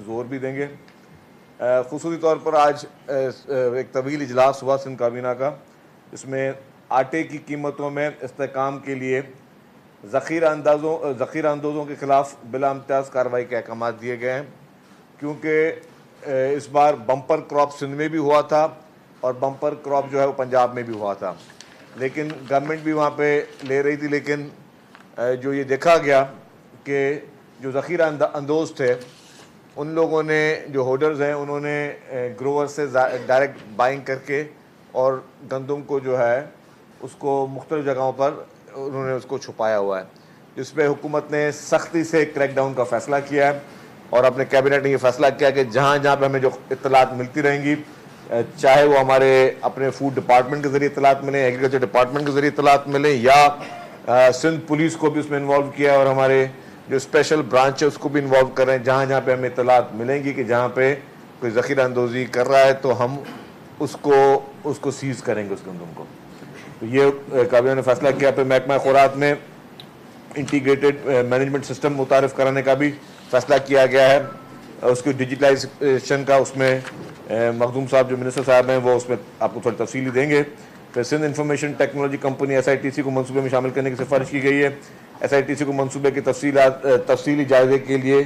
زور بھی دیں گے۔ خصوصی طور پر آج ایک طویل اجلاس ہوا سندھ کابینہ کا، اس میں آٹے کی قیمتوں میں استحکام کے لیے ذخیرہ اندوزوں کے خلاف بلا امتیاز کارروائی کے احکامات دیے گئے ہیں، کیونکہ اس بار بمپر کراپ سندھ میں بھی ہوا تھا اور بمپر کراپ جو ہے وہ پنجاب میں بھی ہوا تھا، لیکن گورنمنٹ بھی وہاں پہ لے رہی تھی، لیکن جو یہ دیکھا گیا کہ جو ذخیرہ اندوز تھے ان لوگوں نے، جو ہولڈرز ہیں، انہوں نے گروور سے ڈائریکٹ بائنگ کر کے اور گندم کو جو ہے اس کو مختلف جگہوں پر انہوں نے اس کو چھپایا ہوا ہے، جس پہ حکومت نے سختی سے کریک ڈاؤن کا فیصلہ کیا ہے، اور اپنے کیبنٹ نے یہ فیصلہ کیا کہ جہاں جہاں پہ ہمیں جو اطلاعات ملتی رہیں گی، چاہے وہ ہمارے اپنے فوڈ ڈپارٹمنٹ کے ذریعے اطلاعات ملیں، ایگریکلچر ڈپارٹمنٹ کے ذریعے اطلاعات ملیں، یا سندھ پولیس کو بھی اس میں انوالو کیا ہے اور ہمارے جو اسپیشل برانچ ہے اس کو بھی انوالو کر رہے ہیں، جہاں جہاں پہ ہمیں اطلاعات ملیں گی کہ جہاں پہ کوئی ذخیرہ اندوزی کر رہا ہے تو ہم اس کو سیز کریں گے اس گندم کو۔ تو یہ کابینہ نے فیصلہ کیا۔ پھر محکمہ خوراک میں انٹیگریٹڈ مینجمنٹ سسٹم متعارف کرانے کا بھی فیصلہ کیا گیا ہے، اس کی ڈیجیٹلائزیشن کا اس میں مخدوم صاحب جو منسٹر صاحب ہیں وہ اس میں آپ کو تھوڑی تفصیلی دیں گے۔ پھر Sindh information technology company SITC کو منصوبے میں شامل کرنے کی سفارش کی گئی ہے۔ SITC کو منصوبے کے تفصیلی جائزے کے لیے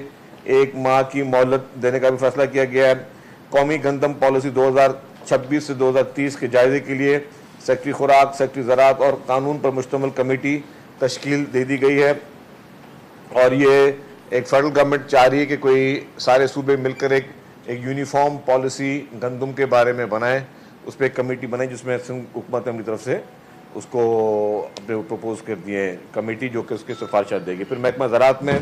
1 ماہ کی مہلت دینے کا بھی فیصلہ کیا گیا ہے۔ قومی گندم پالیسی 2026 سے 2030 کے جائزے کے لیے سیکٹری خوراک، سیکٹری زراعت اور قانون پر مشتمل کمیٹی تشکیل دے دی گئی ہے، اور یہ ایک فیڈرل گورنمنٹ چاہ رہی ہے کہ کوئی سارے صوبے مل کر ایک یونیفارم پالیسی گندم کے بارے میں بنائیں، اس پہ ایک کمیٹی بنائی جس میں سندھ حکومت نے اپنی طرف سے اس کو اپنے پروپوز کر دیے ہیں کمیٹی، جو کہ اس کی سفارشات دے گی۔ پھر محکمہ زراعت میں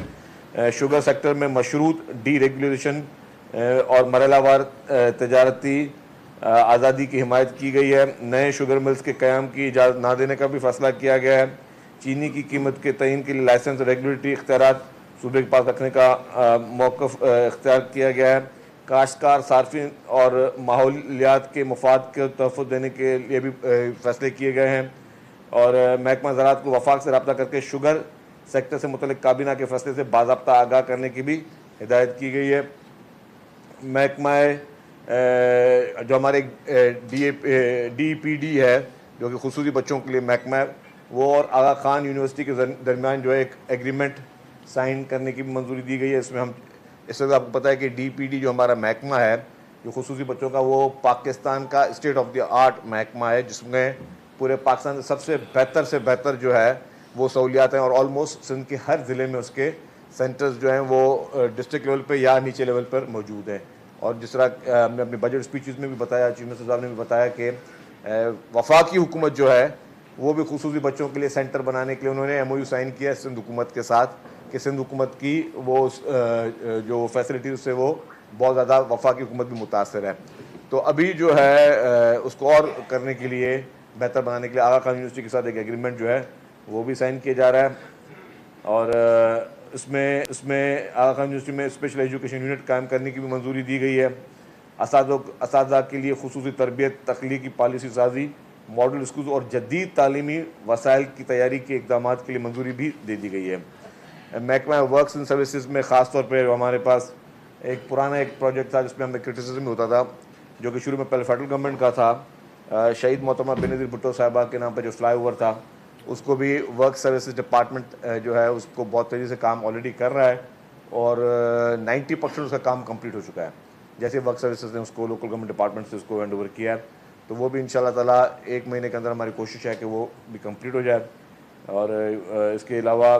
شوگر سیکٹر میں مشروط ڈی ریگولیشن اور مرحلہ وار تجارتی آزادی کی حمایت کی گئی ہے۔ نئے شوگر ملز کے قیام کی اجازت نہ دینے کا بھی فیصلہ کیا گیا ہے۔ چینی کی قیمت کے تعین کے لیے لائسنس اور ریگولیٹری اختیارات صوبے کے پاس رکھنے کا موقف اختیار کیا گیا ہے۔ کاشتکار، صارفین اور ماحولیات کے مفاد کے تحفظ دینے کے لیے بھی فیصلے کیے گئے ہیں، اور محکمہ زراعت کو وفاق سے رابطہ کر کے شوگر سیکٹر سے متعلق کابینہ کے فیصلے سے باضابطہ آگاہ کرنے کی بھی ہدایت کی گئی ہے۔ محکمہ جو ہمارے DPD ہے جو کہ خصوصی بچوں کے لیے محکمہ ہے، وہ اور آغا خان یونیورسٹی کے درمیان جو ہے ایک ایگریمنٹ سائن کرنے کی بھی منظوری دی گئی ہے۔ اس میں اس وقت آپ کو پتہ ہے کہ DPD جو ہمارا محکمہ ہے جو خصوصی بچوں کا، وہ پاکستان کا اسٹیٹ آف دی آرٹ محکمہ ہے، جس میں پورے پاکستان سے سب سے بہتر جو ہے وہ سہولیات ہیں، اور آلموسٹ سندھ کے ہر ضلع میں اس کے سینٹرز جو ہیں وہ ڈسٹرکٹ لیول پہ یا نیچے لیول پر موجود ہیں۔ اور جس طرح ہم نے اپنی بجٹ سپیچز میں بھی بتایا، چیف منسٹر صاحب نے بھی بتایا کہ وفاقی حکومت جو ہے وہ بھی خصوصی بچوں کے لیے سینٹر بنانے کے لیے انہوں نے MOU سائن کیا ہے سندھ حکومت کے ساتھ، کہ سندھ حکومت کی وہ جو فیسلٹیز سے وہ بہت زیادہ وفاقی حکومت بھی متاثر ہے۔ تو ابھی جو ہے اس کو اور کرنے کے لیے، بہتر بنانے کے لیے آغا خان یونیورسٹی کے ساتھ ایک ایگریمنٹ جو ہے وہ بھی سائن کیا جا رہا ہے، اور اس میں آغا خان یونیورسٹی میں اسپیشل ایجوکیشن یونٹ قائم کرنے کی بھی منظوری دی گئی ہے۔ اساتذہ کے لیے خصوصی تربیت، تخلیقی پالیسی سازی، ماڈل اسکولز اور جدید تعلیمی وسائل کی تیاری کے اقدامات کے لیے منظوری بھی دے دی گئی ہے۔ محکمہ ورکس اینڈ سروسز میں خاص طور پہ ہمارے پاس ایک پرانا پروجیکٹ تھا جس میں ہمیں کرٹیسزم بھی ہوتا تھا، جو کہ شروع میں پہلے فیڈرل گورنمنٹ کا تھا، شہید محترمہ بینظیر بھٹو صاحبہ کے نام پہ جو فلائی اوور تھا، اس کو بھی ورک سروسز ڈپارٹمنٹ جو ہے اس کو بہت تیزی سے کام آلریڈی کر رہا ہے، اور 90% اس کا کام کمپلیٹ ہو چکا ہے۔ جیسے ورک سروسز نے اس کو لوکل گورنمنٹ ڈپارٹمنٹ سے اس کو ہینڈ اوور کیا ہے، تو وہ بھی انشاءاللہ تعالیٰ 1 مہینے کے اندر ہماری کوشش ہے کہ وہ بھی کمپلیٹ ہو جائے۔ اور اس کے علاوہ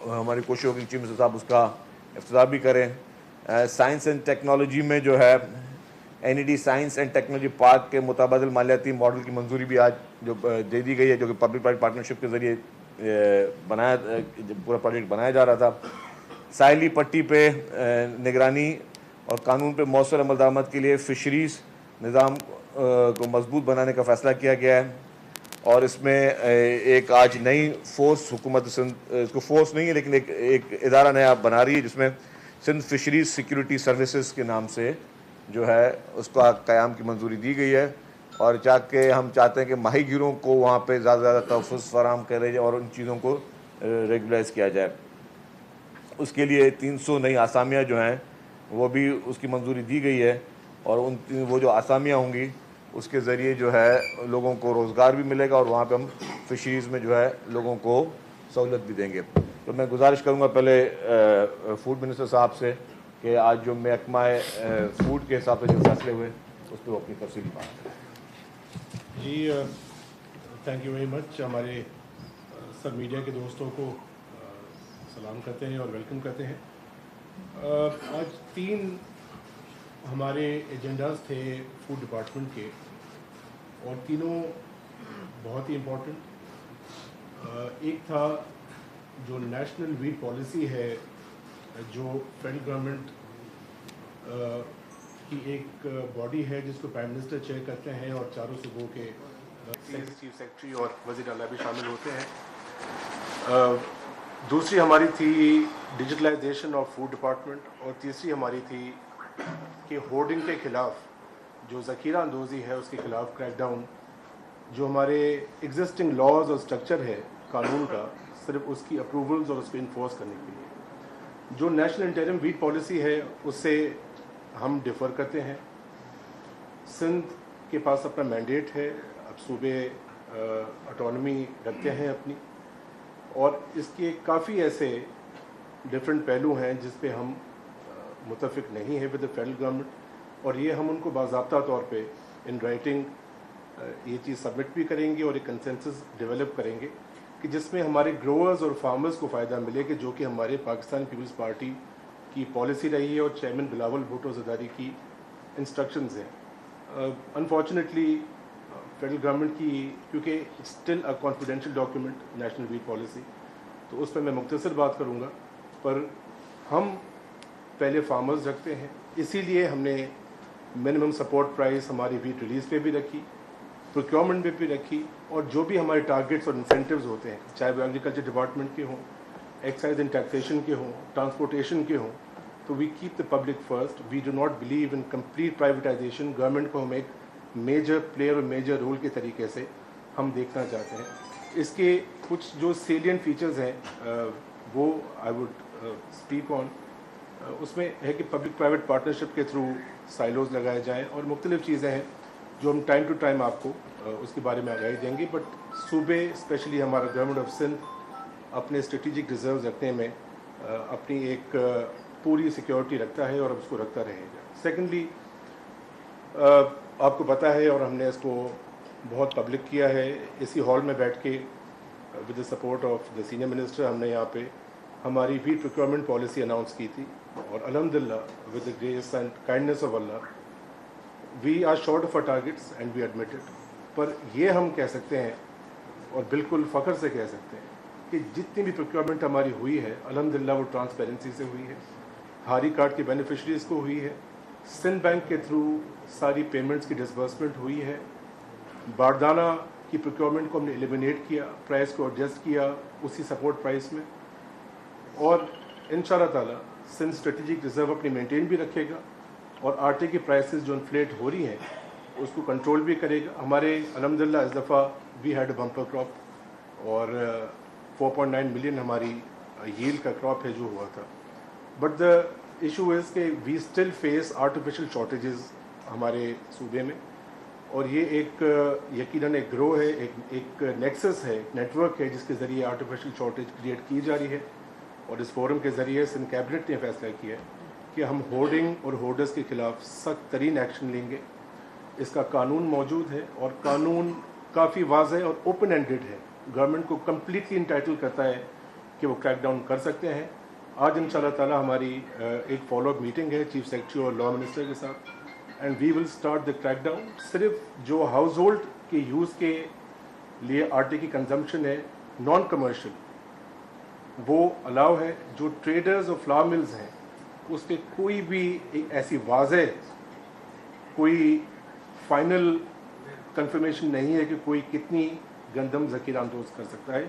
ہماری کوشش ہوگی چیف منسٹر صاحب اس کا افتتاح بھی کریں۔ سائنس اینڈ ٹیکنالوجی میں جو ہے NED science and technology park کے متبادل مالیاتی ماڈل کی منظوری بھی آج جو دے دی گئی ہے، جو کہ پبلک پرائیویٹ پارٹنرشپ کے ذریعے پورا پروجیکٹ بنایا جا رہا تھا۔ ساحلی پٹی پہ نگرانی اور قانون پہ مؤثر عمل درآمد کے لیے فشریز نظام کو مضبوط بنانے کا فیصلہ کیا گیا ہے، اور اس میں ایک آج نئی فورس حکومت سندھ، اس کو فورس نہیں ہے لیکن ایک ادارہ نیا بنا رہی ہے، جس میں سندھ فشریز سیکیورٹی سروسز کے نام سے جو ہے اس کا قیام کی منظوری دی گئی ہے، اور جا کے ہم چاہتے ہیں کہ ماہی گیروں کو وہاں پہ زیادہ سے زیادہ تحفظ فراہم کرے جائے اور ان چیزوں کو ریگولائز کیا جائے۔ اس کے لیے 300 نئی آسامیاں جو ہیں وہ بھی اس کی منظوری دی گئی ہے، اور وہ جو آسامیاں ہوں گی اس کے ذریعے جو ہے لوگوں کو روزگار بھی ملے گا، اور وہاں پہ ہم فشریز میں جو ہے لوگوں کو سہولت بھی دیں گے۔ تو میں گزارش کروں گا پہلے فوڈ منسٹر صاحب سے کہ آج جو محکمہ فوڈ کے حساب سے جو فیصلے ہوئے اس پہ وہ اپنی تفصیلی بات کریں۔ جی تھینک یو ویری مچ۔ ہمارے سب میڈیا کے دوستوں کو سلام کرتے ہیں اور ویلکم کرتے ہیں۔ آج 3 ہمارے ایجنڈاز تھے فوڈ ڈپارٹمنٹ کے، اور تینوں بہت ہی امپورٹنٹ۔ ایک تھا جو نیشنل ویٹ پالیسی ہے، جو فیڈرل گورنمنٹ کی ایک باڈی ہے جس کو پرائم منسٹر چیئر کرتے ہیں، اور چاروں صوبوں کے چیف سیکرٹری اور وزیر اعلیٰ بھی شامل ہوتے ہیں۔ دوسری ہماری تھی ڈیجیٹلائزیشن آف فوڈ ڈپارٹمنٹ، اور تیسری ہماری تھی کہ ہورڈنگ کے خلاف جو ذخیرہ اندوزی ہے اس کے خلاف کریک ڈاؤن، جو ہمارے ایگزسٹنگ لاز اور اسٹرکچر ہے قانون کا، صرف اس کی اپروولز اور اس کو انفورس کرنے کے لیے۔ جو نیشنل انٹرم ویٹ پالیسی ہے اس سے ہم ڈیفر کرتے ہیں۔ سندھ کے پاس اپنا مینڈیٹ ہے، اب صوبے اٹانومی رکھتے ہیں اپنی، اور اس کے کافی ایسے ڈفرینٹ پہلو ہیں جس پہ ہم متفق نہیں ہیں ود دا فیڈرل گورنمنٹ، اور یہ ہم ان کو باضابطہ طور پہ ان رائٹنگ یہ چیز سبمٹ بھی کریں گے، اور ایک کنسنسس ڈیولپ کریں گے کہ جس میں ہمارے گروورز اور فارمرز کو فائدہ ملے، کہ جو کہ ہمارے پاکستان پیپلز پارٹی کی پالیسی رہی ہے اور چیئرمین بلاول بھٹو زرداری کی انسٹرکشنز ہیں۔ انفارچونیٹلی فیڈرل گورنمنٹ کی، کیونکہ still a confidential document national wheat policy, تو اس پہ میں مختصر بات کروں گا، پر ہم پہلے فارمرز رکھتے ہیں، اسی لیے ہم نے منیمم سپورٹ پرائس ہماری ویٹ ریلیز پہ بھی رکھی، پروکیورمنٹ پہ بھی رکھی، اور جو بھی ہمارے ٹارگیٹس اور انسینٹیوز ہوتے ہیں، چاہے وہ ایگریکلچر ڈپارٹمنٹ کے ہوں، ایکسائز اینڈ ٹیکسیشن کے ہوں، ٹرانسپورٹیشن کے ہوں، تو we keep the public first. We do not believe in complete privatization. Government کو ہم ایک میجر پلیئر اور میجر رول کے طریقے سے ہم دیکھنا چاہتے ہیں۔ اس کے کچھ جو سیلین فیچرز ہیں وہ آئی وڈ اسپیک آن۔ اس میں ہے کہ پبلک پرائیویٹ پارٹنرشپ کے تھرو سائلوز لگائے جائیں، اور مختلف چیزیں ہیں جو ہم ٹائم ٹو ٹائم آپ کو اس کے بارے میں آگاہی دیں گے۔ بٹ صوبے اسپیشلی ہمارا گورنمنٹ آف سندھ اپنے اسٹریٹجک ریزروز رکھنے میں اپنی ایک پوری سیکیورٹی رکھتا ہے، اور اب اس کو رکھتا رہے گا۔ سیکنڈلی، آپ کو پتہ ہے، اور ہم نے اس کو بہت پبلک کیا ہے، اسی ہال میں بیٹھ کے with the support of the senior minister ہم نے یہاں پہ ہماری ویٹ پروکیورمنٹ پالیسی اناؤنس کی تھی، اور الحمدللہ with the grace and kindness of اللہ we are short of our targets and we admit it. پر یہ ہم کہہ سکتے ہیں، اور بالکل فخر سے کہہ سکتے ہیں، کہ جتنی بھی پروکیورمنٹ ہماری ہوئی ہے الحمدللہ وہ ٹرانسپیرنسی سے ہوئی ہے، ہاری کارڈ کے بینیفیشریز کو ہوئی ہے، سندھ بینک کے تھرو ساری پیمنٹس کی ڈسبرسمنٹ ہوئی ہے، باردانہ کی پروکیورمنٹ کو ہم نے ایلیمینیٹ کیا، پرائس کو ایڈجسٹ کیا اسی سپورٹ پرائس میں، اور انشاءاللہ تعالی سندھ اسٹریٹجک ریزرو اپنی مینٹین بھی رکھے گا، اور آٹے کی پرائسز جو انفلیٹ ہو رہی ہیں اس کو کنٹرول بھی کرے گا۔ ہمارے الحمدللہ اس دفعہ we had a bumper crop, اور 4.9 ملین ہماری ییلڈ کا کراپ ہے جو ہوا تھا۔ بٹ دا ایشو از کہ we still face artificial shortages ہمارے صوبے میں، اور یہ ایک یقیناً ایک گرو ہے، ایک نیکسس ہے، ایک نیٹ ورک ہے جس کے ذریعے آرٹیفیشل شارٹیج کریٹ کی جا رہی ہے، اور اس فورم کے ذریعے سندھ کیبنٹ نے فیصلہ کیا ہے کہ ہم ہورڈنگ اور ہورڈرز کے خلاف سخت ترین ایکشن لیں گے۔ اس کا قانون موجود ہے، اور قانون کافی واضح اور اوپن اینڈڈ ہے، گورنمنٹ کو کمپلیٹلی انٹائٹل کرتا ہے کہ وہ کریک ڈاؤن کر سکتے ہیں۔ آج انشاءاللہ تعالی ہماری ایک فالو اپ میٹنگ ہے چیف سیکرٹری اور لا منسٹر کے ساتھ، and we will start the crackdown ڈاؤن۔ صرف جو ہاؤس ہولڈ کے یوز کے لیے آٹے کی کنزمپشن ہے نان کمرشل وہ الاؤ ہے، جو ٹریڈرز اور فلاور ملز ہیں اس پہ کوئی بھی ایسی واضح کوئی فائنل کنفرمیشن نہیں ہے کہ کوئی کتنی گندم ذخیرہ اندوز کر سکتا ہے۔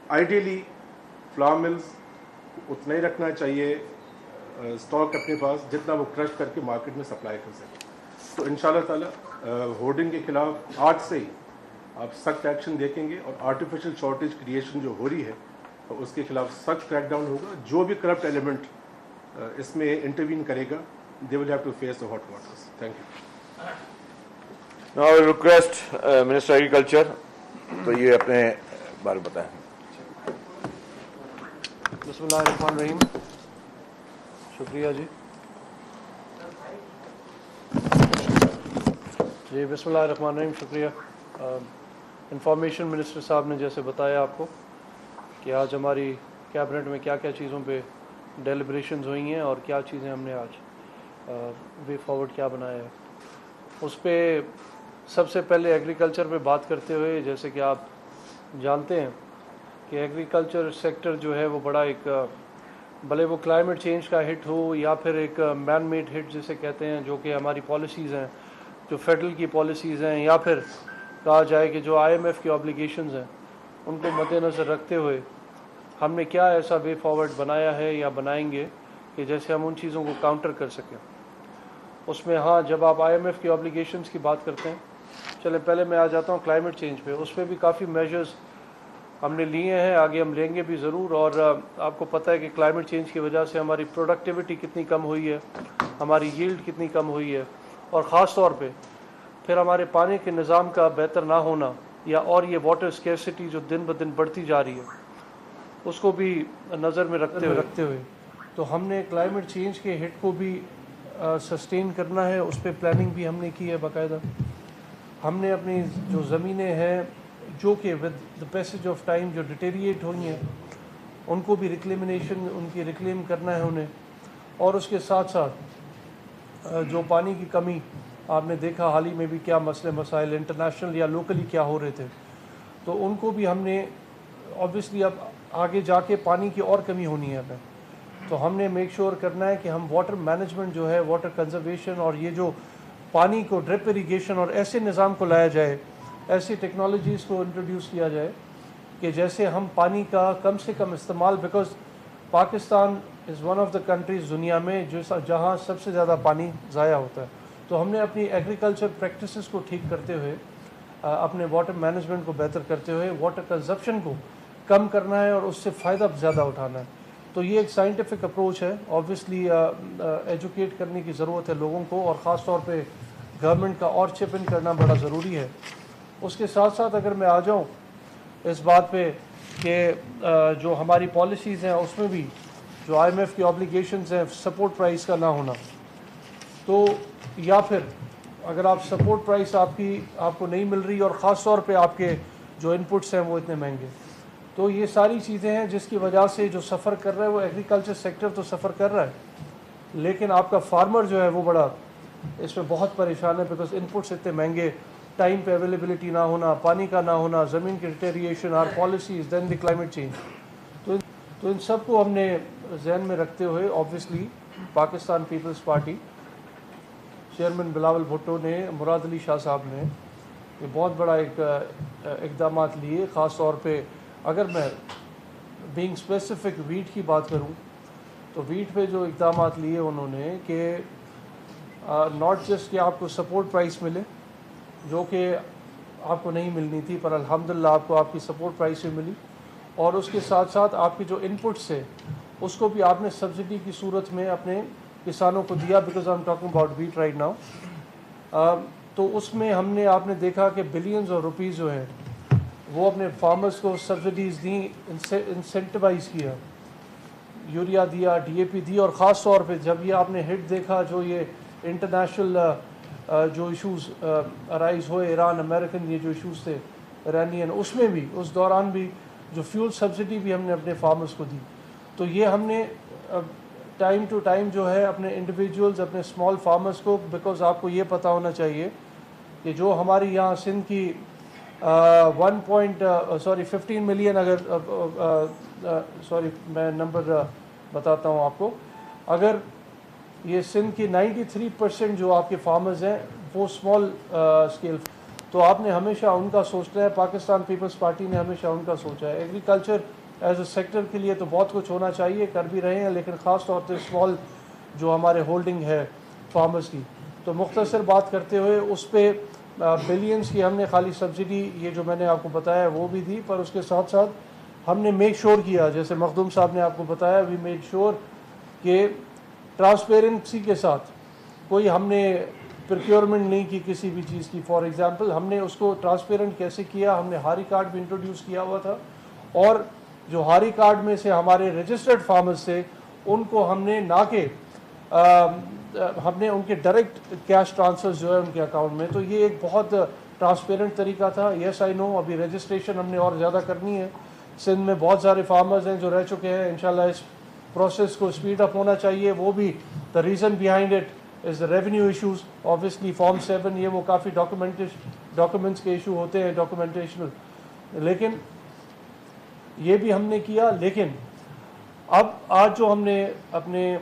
آئیڈیلی فلاور ملز اتنا ہی رکھنا چاہیے اسٹاک اپنے پاس جتنا وہ کرش کر کے مارکیٹ میں سپلائی کر سکے۔ تو انشاءاللہ تعالی ہورڈنگ کے خلاف آج سے ہی آپ سخت ایکشن دیکھیں گے، اور آرٹیفیشل شارٹیج کریشن جو ہو رہی ہے اس کے خلاف سخت کریک ڈاؤن ہوگا۔ جو بھی کرپٹ ایلیمنٹ اس میں انٹروین کرے گا they will have to face the hot waters. Thank you. Now I will request Minister Agriculture, تو یہ اپنے بارے میں بتائیں. بسم اللہ الرحمن الرحیم. شکریہ جی. بسم اللہ الرحمن الرحیم. شکریہ. انفارمیشن منسٹر صاحب نے جیسے بتایا آپ کو کہ آج ہماری کیبنٹ میں کیا کیا چیزوں پہ ڈیلیبریشنز ہوئی ہیں اور کیا چیزیں ہم نے آج وے فارورڈ کیا بنایا ہے. اس پہ سب سے پہلے ایگریکلچر پہ بات کرتے ہوئے جیسے کہ آپ جانتے ہیں کہ ایگریکلچر سیکٹر جو ہے وہ بڑا ایک بھلے وہ کلائمیٹ چینج کا ہٹ ہو یا پھر ایک مین میڈ ہٹ جسے کہتے ہیں جو کہ ہماری پالیسیز ہیں جو فیڈرل کی پالیسیز ہیں یا پھر کہا جائے کہ جو IMF کی آبلیگیشنز ہیں ان کو مد نظر رکھتے ہوئے ہم نے کیا ایسا وے فارورڈ بنایا ہے یا بنائیں گے کہ جیسے ہم ان چیزوں کو کاؤنٹر کر سکیں. اس میں ہاں جب آپ IMF کی آبلیگیشنز کی بات کرتے ہیں, چلے پہلے میں آ جاتا ہوں کلائمیٹ چینج پہ. اس پہ بھی کافی میجرز ہم نے لیے ہیں, آگے ہم لیں گے بھی ضرور. اور آپ کو پتہ ہے کہ کلائمیٹ چینج کی وجہ سے ہماری پروڈکٹیوٹی کتنی کم ہوئی ہے, ہماری ییلڈ کتنی کم ہوئی ہے, اور خاص طور پہ پھر ہمارے پانی کے نظام کا بہتر نہ ہونا یا اور یہ واٹر اسکیرسٹی جو دن بدن بڑھتی جا رہی ہے اس کو بھی نظر میں رکھتے ہوئے تو ہم نے کلائمیٹ چینج کے ہٹ کو بھی سسٹین کرنا ہے. اس پہ پلاننگ بھی ہم نے کی ہے باقاعدہ. ہم نے اپنی جو زمینیں ہیں جو کہ with the passage of time جو ڈیٹیریٹ ہوئی ہیں ان کو بھی ریکلیمنیشن ان کی ریکلیم کرنا ہے انہیں. اور اس کے ساتھ ساتھ جو پانی کی کمی آپ نے دیکھا حال ہی میں بھی کیا مسئلے مسائل انٹرنیشنل یا لوکلی کیا ہو رہے تھے, تو ان کو بھی ہم نے آبویسلی اب آگے جا کے پانی کی اور کمی ہونی ہے ہمیں, تو ہم نے میک شور کرنا ہے کہ ہم واٹر مینجمنٹ جو ہے واٹر کنزرویشن اور یہ جو پانی کو ڈرپ اریگیشن اور ایسے نظام کو لایا جائے, ایسی ٹیکنالوجیز کو انٹروڈیوس کیا جائے کہ جیسے ہم پانی کا کم سے کم استعمال, because Pakistan is one of the countries دنیا میں جہاں سب سے زیادہ پانی ضائع ہوتا ہے. تو ہم نے اپنی ایگریکلچر پریکٹسز کو ٹھیک کرتے ہوئے اپنے واٹر مینجمنٹ کو بہتر کرتے ہوئے واٹر کنزپشن کو کم کرنا ہے اور اس سے فائدہ زیادہ اٹھانا ہے. تو یہ ایک سائنٹیفک اپروچ ہے. آبویسلی ایجوکیٹ کرنے کی ضرورت ہے لوگوں کو, اور خاص طور پہ گورنمنٹ کا اور چپ ان کرنا بڑا ضروری ہے. اس کے ساتھ ساتھ اگر میں آ جاؤں اس بات پہ کہ جو ہماری پالیسیز ہیں اس میں بھی جو IMF کی آبلیگیشنز ہیں سپورٹ پرائس کا نہ ہونا, تو یا پھر اگر آپ سپورٹ پرائس آپ کو نہیں مل رہی اور خاص طور پہ آپ کے جو انپٹس ہیں وہ اتنے مہنگے, تو یہ ساری چیزیں ہیں جس کی وجہ سے جو سفر کر رہا ہے وہ ایگریکلچر سیکٹر تو سفر کر رہا ہے, لیکن آپ کا فارمر جو ہے وہ بڑا اس میں بہت پریشان ہے, بیکاز انپٹس اتنے مہنگے, ٹائم پہ اویلیبلٹی نہ ہونا, پانی کا نہ ہونا, زمین کی deterioration, our policies, then the climate change. تو ان سب کو ہم نے ذہن میں رکھتے ہوئے آبویسلی پاکستان پیپلز پارٹی چیئرمین بلاول بھٹو نے, مراد علی شاہ صاحب نے یہ بہت بڑا ایک اقدامات لیے. خاص طور پہ اگر میں بینگ اسپیسیفک ویٹ کی بات کروں تو ویٹ پہ جو اقدامات لیے انہوں نے کہ ناٹ جسٹ کہ آپ کو سپورٹ پرائس ملے جو کہ آپ کو نہیں ملنی تھی, پر الحمدللہ آپ کو آپ کی سپورٹ پرائس بھی ملی, اور اس کے ساتھ ساتھ آپ کی جو انپٹس ہے اس کو بھی آپ نے سبسڈی کی صورت میں اپنے کسانوں کو دیا, because I am talking about wheat right now. تو اس میں ہم نے آپ نے دیکھا کہ بلینز آف روپیز جو ہیں وہ اپنے فارمرز کو سبسڈیز دیں, انسینٹیوائز کیا, یوریا دیا, DAP دی, اور خاص طور پہ جب یہ آپ نے ہٹ دیکھا جو یہ انٹرنیشنل جو ایشوز ارائز ہوئے, ایران امریکن یہ جو ایشوز تھے ایرانین, اس میں بھی اس دوران بھی جو فیول سبسڈی بھی ہم نے اپنے فارمرز کو دی. تو یہ ہم نے ٹائم ٹو ٹائم جو ہے اپنے انڈیویجولز اپنے اسمال فارمرز کو, بیکاز آپ کو یہ پتہ ہونا چاہیے کہ جو ہماری یہاں سندھ کی 15 ملین اگر سوری میں نمبر بتاتا ہوں آپ کو, اگر یہ سندھ کی 93% جو آپ کے فارمرز ہیں وہ اسمال اسکیل, تو آپ نے ہمیشہ ان کا سوچنا ہے. پاکستان پیپلز پارٹی نے ہمیشہ ان کا سوچا ہے. ایگریکلچر ایز اے سیکٹر کے لیے تو بہت کچھ ہونا چاہیے, کر بھی رہے ہیں, لیکن خاص طور پہ اسمال جو ہمارے ہولڈنگ ہے فارمرز کی. تو مختصر بات کرتے ہوئے اس پہ بلینز کی ہم نے خالی سبسڈی یہ جو میں نے آپ کو بتایا وہ بھی دی, پر اس کے ساتھ ساتھ ہم نے میک شور کیا, جیسے مخدوم صاحب نے آپ کو بتایا, وی میڈ شور کہ ٹرانسپیرنسی کے ساتھ کوئی ہم نے پروکیورمنٹ نہیں کی کسی بھی چیز کی. فار ایگزامپل ہم نے اس کو ٹرانسپیرنٹ کیسے کیا, ہم نے ہاری کارڈ بھی انٹروڈیوس کیا ہوا تھا, اور جو ہاری کارڈ میں سے ہمارے رجسٹرڈ فارمرز تھے ان کو ہم نے نہ کہ ہم نے ان کے ڈائریکٹ کیش ٹرانسفرز جو ہے ان کے اکاؤنٹ میں, تو یہ ایک بہت ٹرانسپیرنٹ طریقہ تھا. یس آئی نو ابھی رجسٹریشن ہم نے اور زیادہ کرنی ہے. سندھ میں بہت سارے فارمرز ہیں جو رہ چکے ہیں, انشاءاللہ اس پروسیس کو اسپیڈ اپ ہونا چاہیے. وہ بھی the reason behind it is the revenue issues. Obviously form 7 یہ وہ کافی ڈاکومنٹس کے ایشو ہوتے ہیں ڈاکومنٹیشنل, لیکن یہ بھی ہم نے کیا. لیکن اب آج جو ہم نے اپنے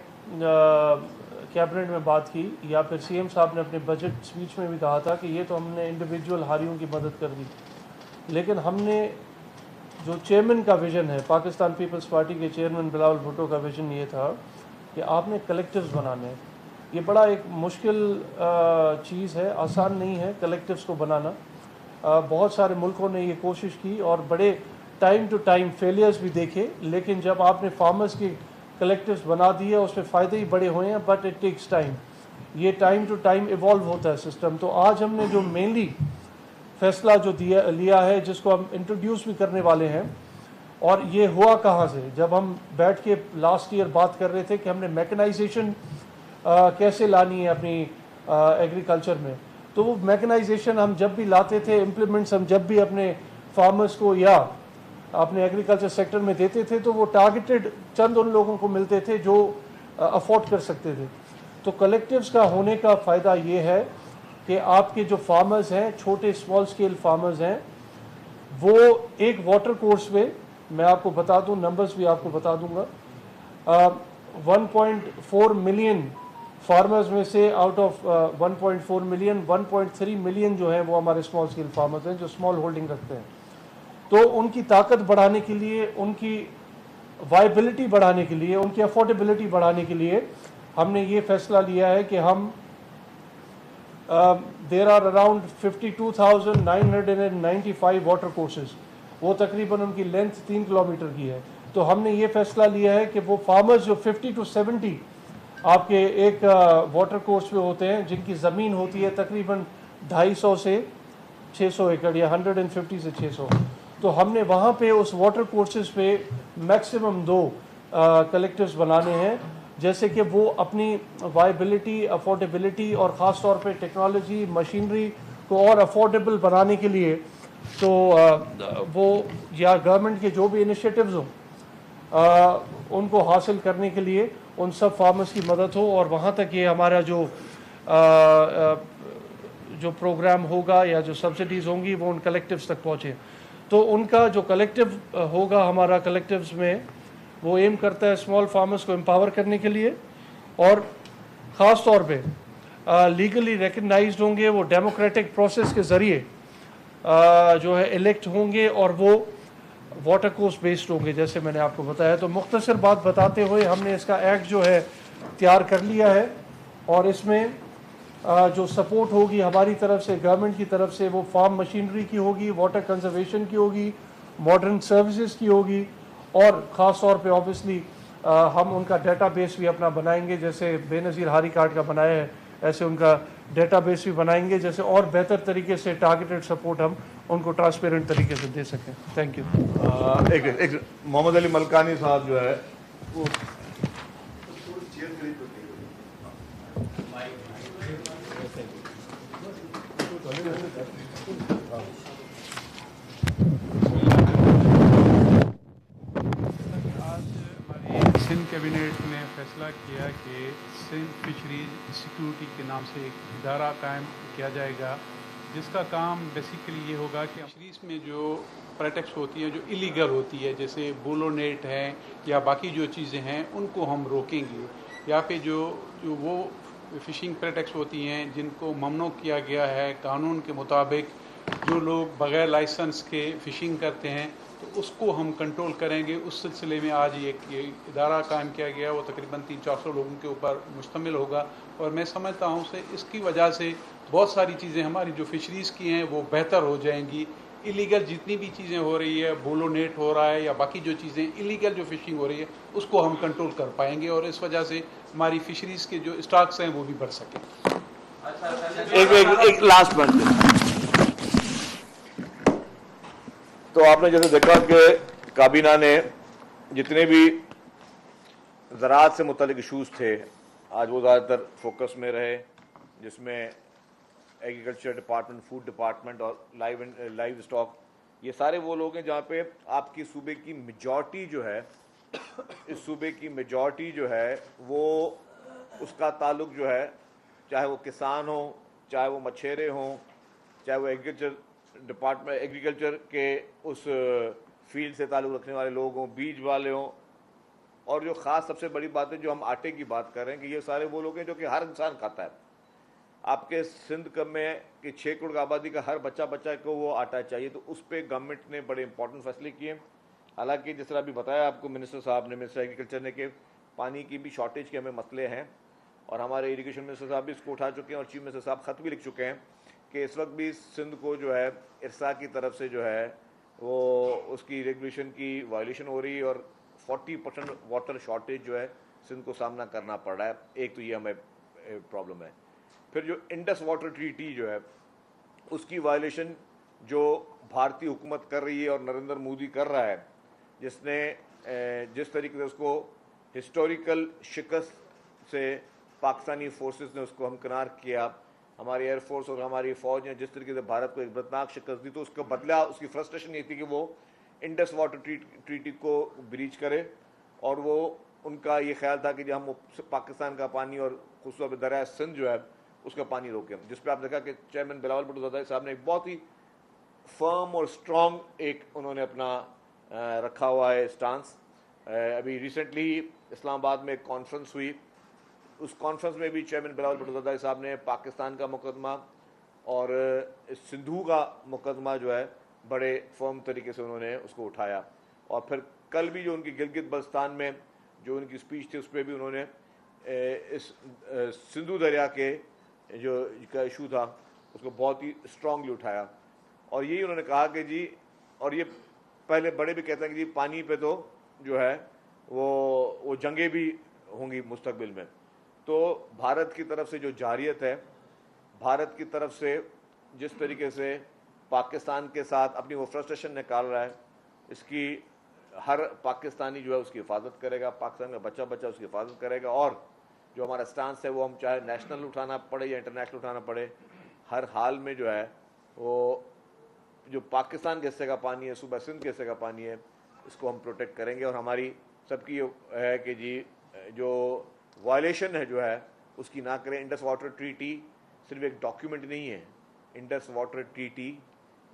کیبنٹ میں بات کی, یا پھر سی ایم صاحب نے اپنے بجٹ اسپیچ میں بھی کہا تھا کہ یہ تو ہم نے انڈیویجول ہاریوں کی مدد کر دی, لیکن ہم نے جو چیئرمین کا ویژن ہے, پاکستان پیپلز پارٹی کے چیئرمین بلاول بھٹو کا ویژن یہ تھا کہ آپ نے کلیکٹیوز بنانے ہیں. یہ بڑا ایک مشکل چیز ہے, آسان نہیں ہے کلیکٹیوز کو بنانا. بہت سارے ملکوں نے یہ کوشش کی اور بڑے ٹائم ٹو ٹائم فیلیئرز بھی دیکھے, لیکن جب آپ نے فارمرز کی کلیکٹیوز بنا دیے اس میں فائدے ہی بڑے ہوئے ہیں, بٹ اٹ ٹیکس ٹائم. یہ ٹائم ٹو ٹائم ایوالو ہوتا ہے سسٹم. تو آج ہم نے جو مینلی فیصلہ جو لیا ہے, جس کو ہم انٹروڈیوس بھی کرنے والے ہیں, اور یہ ہوا کہاں سے, جب ہم بیٹھ کے لاسٹ ایئر بات کر رہے تھے کہ ہم نے میکنائزیشن کیسے لانی ہے اپنی ایگریکلچر میں, تو وہ میکنائزیشن ہم جب بھی لاتے تھے, امپلیمنٹس ہم جب بھی اپنے فارمرز کو یا اپنے ایگریکلچر سیکٹر میں دیتے تھے, تو وہ ٹارگیٹڈ چند ان لوگوں کو ملتے تھے جو افورڈ کر سکتے تھے. تو کلیکٹیوز کا ہونے کا فائدہ یہ ہے کہ آپ کے جو فارمرز ہیں, چھوٹے اسمال اسکیل فارمرز ہیں, وہ ایک واٹر کورس میں, میں آپ کو بتا دوں نمبرز بھی آپ کو بتا دوں گا, 1.4 ملین فارمرز میں سے آؤٹ آف 1.4 ملین 1.3 ملین جو ہیں وہ ہمارے اسمال اسکیل فارمرز ہیں جو اسمال ہولڈنگ رکھتے ہیں. تو ان کی طاقت بڑھانے کے لیے, ان کی وائبلٹی بڑھانے کے لیے, ان کی افورڈیبلٹی بڑھانے کے لیے ہم نے یہ فیصلہ لیا ہے کہ ہم there are around 52,995 water courses, وہ تقریباً ان کی لینتھ 3 کلومیٹر کی ہے. تو ہم نے یہ فیصلہ لیا ہے کہ وہ فارمرز جو 50 to 70 آپ کے ایک واٹر کورس پہ ہوتے ہیں, جن کی زمین ہوتی ہے تقریباً 250 سے 600 ایکڑ یا 150 سے 600, تو ہم نے وہاں پہ اس واٹر کورسز پہ میکسیمم 2 کلیکٹیوز بنانے ہیں, جیسے کہ وہ اپنی وائبلٹی, افورڈیبلٹی اور خاص طور پہ ٹیکنالوجی مشینری کو اور افورڈیبل بنانے کے لیے, تو وہ یا گورنمنٹ کے جو بھی انیشیٹوز ہوں ان کو حاصل کرنے کے لیے ان سب فارمرز کی مدد ہو, اور وہاں تک یہ ہمارا جو پروگرام ہوگا یا جو سبسڈیز ہوں گی وہ ان کلیکٹیوز تک پہنچے. تو ان کا جو کلیکٹیو ہوگا ہمارا کلیکٹیوز میں, وہ ایم کرتا ہے اسمال فارمرز کو امپاور کرنے کے لیے, اور خاص طور پہ لیگلی ریکگنائزڈ ہوں گے, وہ ڈیموکریٹک پروسیس کے ذریعے جو ہے الیکٹ ہوں گے, اور وہ واٹر کورس بیسڈ ہوں گے جیسے میں نے آپ کو بتایا. تو مختصر بات بتاتے ہوئے ہم نے اس کا ایکٹ جو ہے تیار کر لیا ہے, اور اس میں جو سپورٹ ہوگی ہماری طرف سے, گورنمنٹ کی طرف سے, وہ فارم مشینری کی ہوگی, واٹر کنزرویشن کی ہوگی, ماڈرن سروسز کی ہوگی, اور خاص طور پہ آبویسلی ہم ان کا ڈیٹا بیس بھی اپنا بنائیں گے, جیسے بے نظیر ہاری کارڈ کا بنایا ہے ایسے ان کا ڈیٹا بیس بھی بنائیں گے, جیسے اور بہتر طریقے سے ٹارگیٹڈ سپورٹ ہم ان کو ٹرانسپیرنٹ طریقے سے دے سکیں. Thank you. ایک محمد علی ملکانی صاحب جو ہے وہ سندھ کیبنٹ نے فیصلہ کیا کہ سندھ فشریز سیکیورٹی کے نام سے ایک ادارہ قائم کیا جائے گا, جس کا کام بیسیکلی یہ ہوگا کہ فشریز میں جو پریکٹس ہوتی ہیں جو ایلیگل ہوتی ہے, جیسے بولو نیٹ ہیں یا باقی جو چیزیں ہیں, ان کو ہم روکیں گے. یا پہ جو وہ فشنگ پریکٹس ہوتی ہیں جن کو ممنوع کیا گیا ہے قانون کے مطابق, جو لوگ بغیر لائسنس کے فشنگ کرتے ہیں, تو اس کو ہم کنٹرول کریں گے. اس سلسلے میں آج یہ ادارہ قائم کیا گیا, وہ تقریباً 300-400 لوگوں کے اوپر مشتمل ہوگا, اور میں سمجھتا ہوں اس کی وجہ سے بہت ساری چیزیں ہماری جو فشریز کی ہیں وہ بہتر ہو جائیں گی. इलीगल जितनी भी चीज़ें हो रही है, बोलो नेट हो रहा है या बाकी जो चीज़ें इलीगल जो फिशिंग हो रही है, उसको हम कंट्रोल कर पाएंगे और इस वजह से हमारी फिशरीज़ के जो स्टॉक्स हैं वो भी बढ़ सकें। एक लास्ट पॉइंट। तो आपने जैसे देखा कि काबीना ने जितने भी ज़राअत से मुतल्लिक इशूज़ थे आज वो ज़्यादातर फोकस में रहे, जिसमें एग्रीकल्चर डिपार्टमेंट, फूड डिपार्टमेंट और लाइव स्टॉक, ये सारे वो लोग हैं जहाँ पे आपकी सूबे की मेजॉरिटी जो है, इस सूबे की मेजॉरिटी जो है वो उसका ताल्लुक जो है, चाहे वो किसान हो, चाहे वो मछेरे हों, चाहे वो एग्रीकल्चर के उस फील्ड से ताल्लुक़ रखने वाले लोग हों, बीज वाले हों, और जो ख़ास सबसे बड़ी बात है जो हम आटे की बात कर रहे हैं कि ये सारे वो लोग हैं जो कि हर इंसान खाता है। आपके सिंध में कि 6 करोड़ आबादी का हर बच्चा को वो आटा चाहिए, तो उस पर गवर्नमेंट ने बड़े इंपॉर्टेंट फैसले किए। हालांकि जिस तरह अभी बताया आपको मिनिस्टर साहब ने, मिनिस्टर एग्रीकल्चर ने, कि पानी की भी शॉर्टेज के हमें मसले हैं, और हमारे इरीगेशन मिनिस्टर साहब भी इसको उठा चुके हैं और चीफ मिनिस्टर साहब ख़त भी लिख चुके हैं कि इस वक्त भी सिंध को जो है इरसा की तरफ से जो है वो उसकी रेगुलेशन की वायलेशन हो रही है और 40% वाटर शॉर्टेज जो है सिंध को सामना करना पड़ रहा है। एक तो ये हमें प्रॉब्लम है। फिर जो इंडस वाटर ट्रीटी जो है उसकी वायलेशन जो भारतीय हुकूमत कर रही है और नरेंद्र मोदी कर रहा है, जिसने जिस तरीके से उसको हिस्टोरिकल शिकस्त से पाकिस्तानी फोर्सेस ने उसको हमकिनार किया, हमारी एयरफोर्स और हमारी फ़ौज ने जिस तरीके से भारत को एक बदनाक शिकस्त दी, तो उसका बदला, उसकी फ्रस्ट्रेशन ये थी कि वो इंडस वाटर ट्रीटी को ब्रीच करे, और वो उनका ये ख्याल था कि जब हम पाकिस्तान का पानी और खुसूस दरिया सिंध जो है उसका पानी रोकें, जिस पर आप देखा कि चेयरमैन बिलावल भुट्टो ज़रदारी साहब ने एक बहुत ही फर्म और स्ट्रॉन्ग एक उन्होंने अपना रखा हुआ है स्टांस। अभी रिसेंटली इस्लामाबाद में एक कॉन्फ्रेंस हुई, उस कॉन्फ्रेंस में भी चेयरमैन बिलावल भुट्टो ज़रदारी साहब ने पाकिस्तान का मुकदमा और सिंधु का मुकदमा जो है बड़े फर्म तरीके से उन्होंने उसको उठाया। और फिर कल भी जो उनकी गिलगित बल्तिस्तान में जो उनकी स्पीच थी उस पर भी उन्होंने इस सिंधु दरिया के जो का इशू था उसको बहुत ही स्ट्रांगली उठाया, और यही उन्होंने कहा कि जी, और ये पहले बड़े भी कहते हैं कि जी पानी पे तो जो है वो जंगें भी होंगी मुस्तकबिल में। तो भारत की तरफ से जो जारियत है, भारत की तरफ से जिस तरीके से पाकिस्तान के साथ अपनी वो फ्रस्ट्रेशन निकाल रहा है, इसकी हर पाकिस्तानी जो है उसकी हिफाजत करेगा, पाकिस्तान का बच्चा उसकी हिफाजत करेगा, और जो हमारा स्टांस है वो हम चाहे नेशनल उठाना पड़े या इंटरनेशनल उठाना पड़े, हर हाल में जो है वो जो पाकिस्तान के हिस्से का पानी है, सूबा सिंध के हिस्से का पानी है, इसको हम प्रोटेक्ट करेंगे। और हमारी सबकी है कि जी जो वायलेशन है जो है उसकी ना करें। इंडस वाटर ट्रीटी सिर्फ एक डॉक्यूमेंट नहीं है, इंडस वाटर ट्रीटी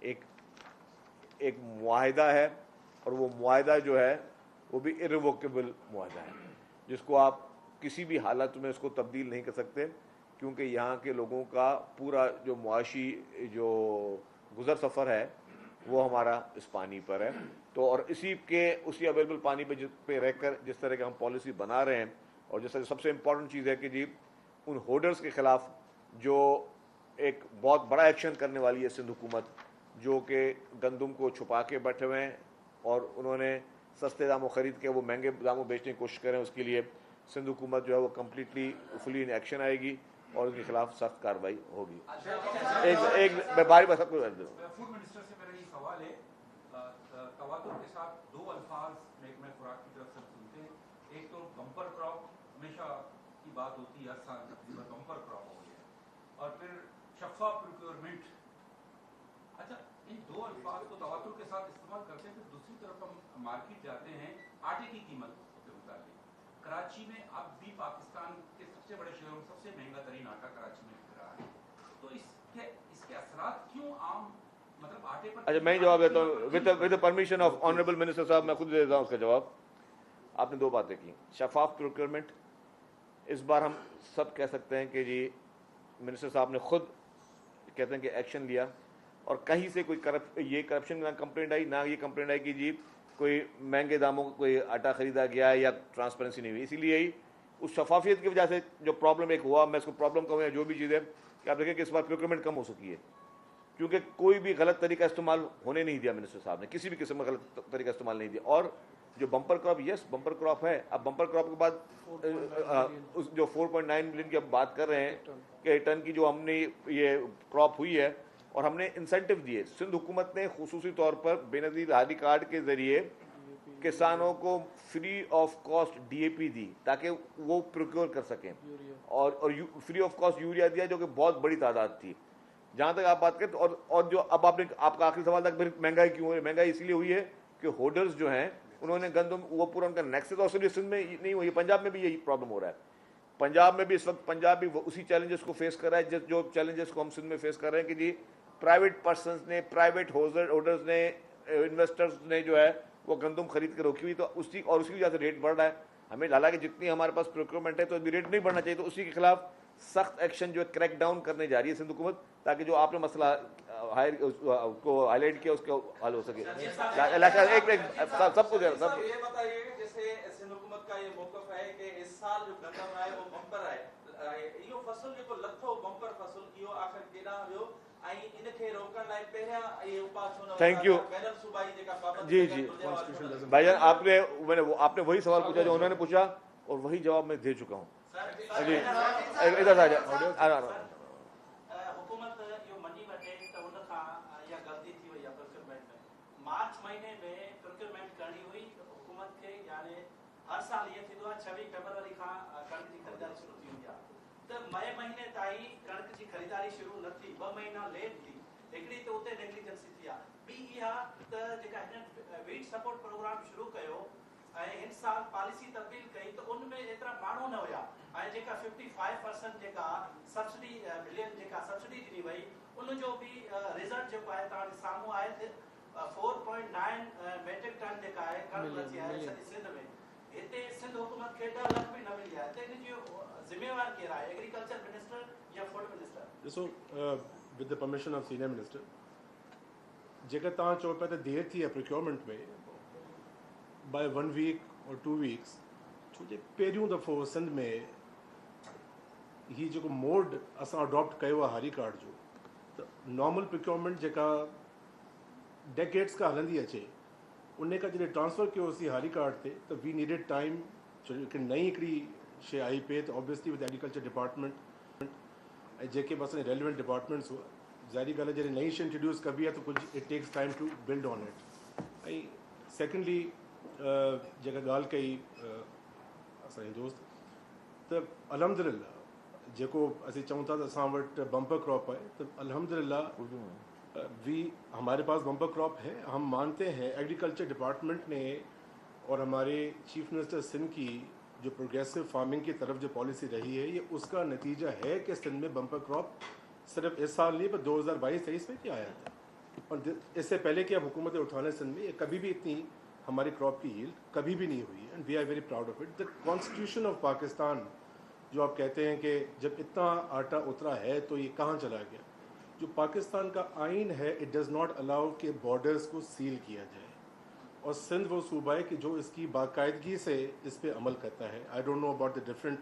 एक मुआहिदा है, और वो मुआहिदा जो है वो भी इर्रिवोकेबल मुआहिदा है, जिसको आप किसी भी हालत में उसको तब्दील नहीं कर सकते, क्योंकि यहाँ के लोगों का पूरा जो मुआशी जो गुज़र सफ़र है वो हमारा इस पानी पर है। तो और उसी अवेलेबल पानी पे रहकर जिस तरह की हम पॉलिसी बना रहे हैं, और जिस तरह सबसे इम्पॉर्टेंट चीज़ है कि जी उन होर्डर्स के ख़िलाफ़ जो एक बहुत बड़ा एक्शन करने वाली है सिंध हुकूमत, जो कि गंदम को छुपा के बैठे हुए हैं और उन्होंने सस्ते दामों ख़रीद के वो महंगे दामों बेचने की कोशिश करें, उसके लिए सिंध हुकूमत जो है वो कम्प्लीटली फुली इन एक्शन आएगी और उनके खिलाफ सख्त कार्रवाई होगी। एक बारी बस आपको फूड मिनिस्टर से मेरा ये सवाल है, तवातुर के साथ दो अल्फाज महकमा खुराक की तरफ से सुनते हैं, एक तो बम्पर क्रॉप, हमेशा की बात होती है, हर साल तकरीबन बम्पर क्रॉप हो गया, और फिर शफाफ प्रोक्योरमेंट। अच्छा, इन दो अल्फाज को तवातुर के साथ इस्तेमाल करते हैं, फिर दूसरी तरफ हम मार्केट जाते हैं आटे की कीमत के मुताबिक। कराची में अब भी पाकिस्तान के सबसे बड़े शहरों में सबसे महंगा तरीन आटा कराची में बिक रहा है, तो इसके असरात क्यों आम मतलब आटे पर? अच्छा, मैं जवाब देता हूँ with permission of honourable minister साहब, मैं खुद दे देता हूँ उसका जवाब। आपने दो बातें की, शफाफ प्रोक्योरमेंट, इस बार हम सब कह सकते हैं कि जी मिनिस्टर साहब ने खुद कहते हैं कि एक्शन लिया, और कहीं से कोई करप्शन ना कंप्लेंट आई, ना ये कंप्लेंट आई कि जी कोई महंगे दामों को कोई आटा ख़रीदा गया है या ट्रांसपेरेंसी नहीं हुई। इसीलिए ही उस शफाफियत की वजह से जो प्रॉब्लम एक हुआ, मैं इसको प्रॉब्लम कहूँ या जो भी चीज़ है, कि आप देखें कि इस बार प्रोक्योरमेंट कम हो सकी है, क्योंकि कोई भी गलत तरीका इस्तेमाल होने नहीं दिया मिनिस्टर साहब ने, किसी भी किस्म का गलत तरीका इस्तेमाल नहीं दिया। और जो bumper crop, yes bumper crop है, अब बम्पर क्रॉप के बाद उस जो 4.9 मिलियन की अब बात कर रहे हैं कि टन की जो हमने ये क्रॉप हुई है, और हमने इंसेंटिव दिए। सिंध हुकूमत ने खुसूसी तौर पर बेनज़ीर हादी कार्ड के ज़रिए किसानों को फ्री ऑफ कॉस्ट DAP दी ताकि वो प्रोक्योर कर सकें, और फ्री ऑफ कॉस्ट यूरिया दिया, जो कि बहुत बड़ी तादाद थी। जहाँ तक आप बात करें, और जो अब आपका आखिरी सवाल था फिर महंगाई क्यों हो रही है, महंगाई इसलिए हुई है कि होल्डर्स जो हैं उन्होंने गंदम, वो पूरा उनका नेक्सस, और सिर्फ सिंध में नहीं हुई, पंजाब में भी यही प्रॉब्लम हो रहा है। पंजाब में भी इस वक्त पंजाब भी उसी चैलेंजेस को फेस कर रहा है जो चैलेंजेस को हम सिंध में फेस कर रहे हैं, कि जी प्राइवेट पर्सनस ने, प्राइवेट होल्डर्स ने, इन्वेस्टर्स ने जो है वो गंदम खरीद के रोकी हुई, तो उसकी वजह से रेट बढ़ रहा है। हमें हालांकि जितनी हमारे पास प्रोक्योरमेंट है तो अभी रेट नहीं बढ़ना चाहिए, तो उसी के खिलाफ सख्त एक्शन जो है क्रैक डाउन करने जा रही है सिंध हुकूमत, ताकि जो आपने मसला को हाईलाइट किया उसका हल हो सके। सब कुछ सब ये बताइए कि जैसे सिंध हुकूमत का ये मौक़िफ़ है कि इस साल जो गंदम आहे वो बम्पर आहे, इहो फसल जेको लथो बम्पर फसल इहो आख़िर केॾां वियो, ऐं इनखे रोकण लाइ पहिरियां इहे उपाय छो न थैंक यू बैनर सूबाई जेका पाबंदी जी भाईजान, आपने वही सवाल पूछा जो उन्होंने पूछा, और वही जवाब मैं दे चुका हूँ जी। इधर आ जाओ। हुकूमत यो मनी वठे त उन खां या गलती थी वई आहे प्रोक्योरमेंट में। मार्च महीने में प्रोक्योरमेंट करणी हुई हुकूमत खे, यानी हर साल ये थींदो आहे 26 फरवरी खां कणक जी ख़रीदारी शुरू थी वेंदी आहे, त मई महीने ताईं कणक जी ख़रीदारी शुरू न थी, 2 महीना लेट थी। हिकिड़ी त उते नेग्लिजेंसी थी आहे, ॿी इहा त जेका हिन वीट सपोर्ट प्रोग्राम शुरू कयो ऐं हिन साल पॉलिसी तब्दील कई त उन में एतिरा माण्हू न हुया, ऐं जेका 55% जेका सब्सिडी मिलियन जेका सब्सिडी ॾिनी वई उन जो बि रिज़ल्ट जेको आहे तव्हांजे साम्हूं आहे त 4.9 मेट्रिक टन जेका आहे कणक बची आहे सॼी सिंध में। हिते सिंध हुकूमत खे 10 लाख बि न मिली आहे, त इन जो ज़िम्मेवार केरु आहे, एग्रीकल्चर मिनिस्टर या फूड मिनिस्टर? ॾिसो, with the permission of senior minister, जेकर तव्हां चओ पिया त देरि थी आहे प्रोक्योरमेंट में बाय 1 वीक और 2 वीक्स, छो जे पहिरियों दफ़ो सिंध में ही जेको मोड असां अडॉप्ट कयो आहे हारी कार्ड जो, त नॉर्मल प्रोक्योरमेंट जेका डेकेड्स खां हलंदी अचे, उन खां जॾहिं ट्रांसफ़र कयोसीं हारी कार्ड ते, त वी नीडेड टाइम, छो जो नई हिकिड़ी शइ आई पे, त ऑब्वियसली विद एग्रीकल्चर डिपार्टमेंट ऐं जेके बि असांजे रेलिवेंट डिपार्टमेंट्स हुआ, ज़ाहिरी ॻाल्हि आहे जॾहिं नई शइ इंट्रोड्यूस कबी आहे त कुझु it takes time to build on it. ऐं सेकेंडली जेका ॻाल्हि कई असांजे दोस्त, त अल्हम्दुलिल्लाह जेको असीं चऊं था त असां वटि बम्पर क्रॉप आहे, त अल्हम्दुलिल्लाह हमारे पास बम्पर क्रॉप है। हम मानते हैं एग्रीकल्चर डिपार्टमेंट ने और हमारे चीफ मिनिस्टर सिंध की जो प्रोग्रेसिव फार्मिंग की तरफ जो पॉलिसी रही है, ये उसका नतीजा है कि सिंध में बम्पर क्रॉप सिर्फ इस साल नहीं पर 2022-23 में क्या आया था, और इससे पहले कि अब हुकूमत उठाने सिंध में कभी भी इतनी हमारी क्रॉप की यील्ड कभी भी नहीं हुई है, and we are very proud of it. The constitution of Pakistan जो आप कहते हैं कि जब इतना आटा उतरा है तो ये कहाँ चला गया, जो पाकिस्तान का आइन है इट डज़ नॉट अलाउ कि बॉर्डर्स को सील किया जाए, और सिंध वो सूबा है कि जो इसकी बाकायदगी से इस पर अमल करता है। I don't know about the different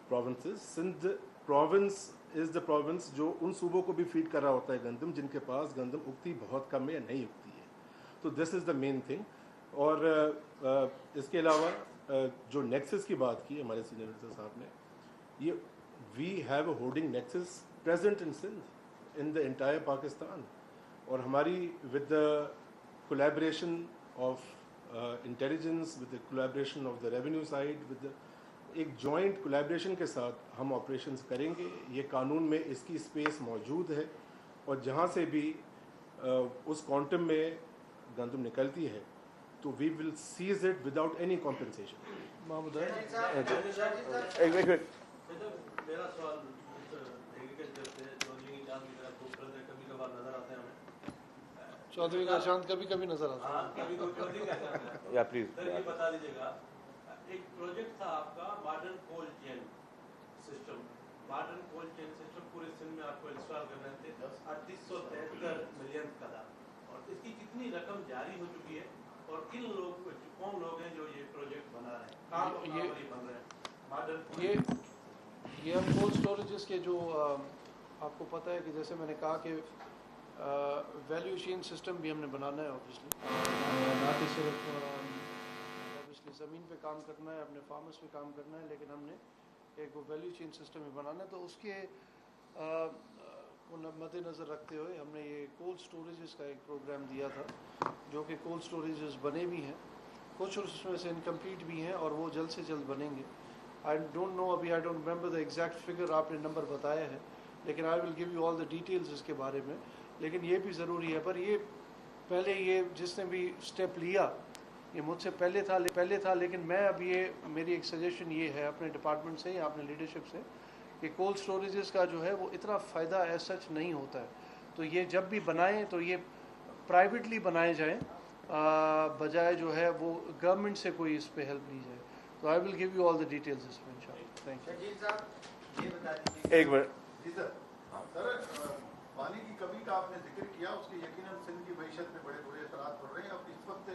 provinces, Sindh province is the province जो उन सूबों को भी फीड कर रहा होता है गंदम जिनके पास गंदम उगती बहुत कम है या नहीं उगती है, तो this is the main thing. और इसके अलावा जो नेक्सस की बात की हमारे सीनियर मिनिस्टर साहब ने, ये we have a hoarding nexus present in Sindh in the entire Pakistan, और हमारी with the collaboration of intelligence, with the collaboration of the revenue side, with एक जॉइंट कोलैबोरेशन के साथ हम ऑपरेशंस करेंगे। ये कानून में इसकी स्पेस मौजूद है, और जहाँ से भी उस क्वांटम में गंदम निकलती है तो we will seize it without any compensation. मेरा सवाल एग्रीकल्चर से चौधरी की चांद की तरह खूबसूरत है, कभी कभार नजर आते हैं हमें। चौधरी का चांद कभी कभी नजर आता है। हाँ, कभी चौधरी का चांद है। या प्लीज सर ये बता दीजिएगा, एक प्रोजेक्ट था आपका modern cold chain system, modern cold chain system पूरे सिंध में आपको इंस्टॉल करने थे, 3873 मिलियन का था, और इसकी कितनी रकम जारी हो चुकी है, और किन लोग कौन लोग हैं जो ये प्रोजेक्ट बना रहे हैं, कहाँ पर ये बन रहे हैं मॉडर्न? ये हम कोल्ड स्टोरेजेस के जो आपको पता है कि जैसे मैंने कहा कि वैल्यू चेन सिस्टम भी हमने बनाना है ऑब्वियसली, ना कि सिर्फ ऑब्वियसली ज़मीन पे काम करना है, अपने फार्मर्स पे काम करना है, लेकिन हमने एक वो वैल्यू चेन सिस्टम भी बनाना है। तो उसके मद्देनज़र रखते हुए हमने ये कोल्ड स्टोरेजेस का एक प्रोग्राम दिया था, जो कि कोल्ड स्टोरेजेस बने भी हैं, कुछ उसमें से इनकम्प्लीट भी हैं और वो जल्द से जल्द बनेंगे। आई डोंट नो, अभी I don't remember the exact figure, आपने नंबर बताया है, लेकिन I will give you all the details इसके बारे में। लेकिन ये भी ज़रूरी है, पर ये पहले ये जिसने भी स्टेप लिया ये मुझसे पहले था, लेकिन मैं अब ये मेरी एक सजेशन ये है अपने डिपार्टमेंट से या अपने लीडरशिप से कि कोल्ड स्टोरेजेस का जो है वो इतना फ़ायदा एज सच नहीं होता है। तो ये जब भी बनाएं तो ये प्राइवेटली बनाए जाएं, बजाय जो है वो गवर्नमेंट से कोई इस पे हेल्प ली जाए। तो I will give you all the details इसमें इंशाल्लाह। Thank you. शकील साहब ये बता दीजिए। एक मिनट। जी सर। सर पानी की कमी का आपने जिक्र किया, उसके यकीनन सिंध की मईशत में बड़े बुरे असरात पड़ रहे हैं। अब इस वक्त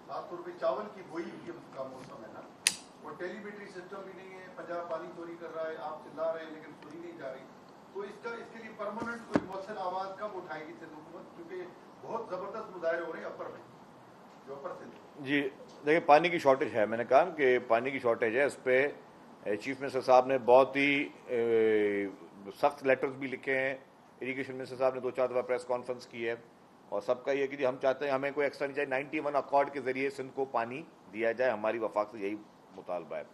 खासतौर पर चावल की बोई का मौसम है ना, और टेलीमेट्री सिस्टम भी नहीं है, पंजाब पानी चोरी कर रहा है, आप चिल्ला रहे हैं लेकिन सुनी नहीं जा रही। तो इसके लिए परमानेंट कोई मौसम आवाज़ कब उठाएगी सिंध हुकूमत, क्योंकि बहुत ज़बरदस्त मुजाहरे हो रहे हैं अपर में, जो अपर सिंध। जी देखिए, पानी की शॉर्टेज है, मैंने कहा कि पानी की शॉर्टेज है। इस पर चीफ मिनिस्टर साहब ने बहुत ही सख्त लेटर्स भी लिखे हैं, इरीगेशन मिनिस्टर साहब ने 2-4 दफ़ा प्रेस कॉन्फ्रेंस की है, और सबका ये कि जी हम चाहते हैं हमें कोई एक्स्ट्रा नहीं चाहिए, 91 अकॉर्ड के ज़रिए सिंध को पानी दिया जाए, हमारी वफाक से यही मुतालबा है।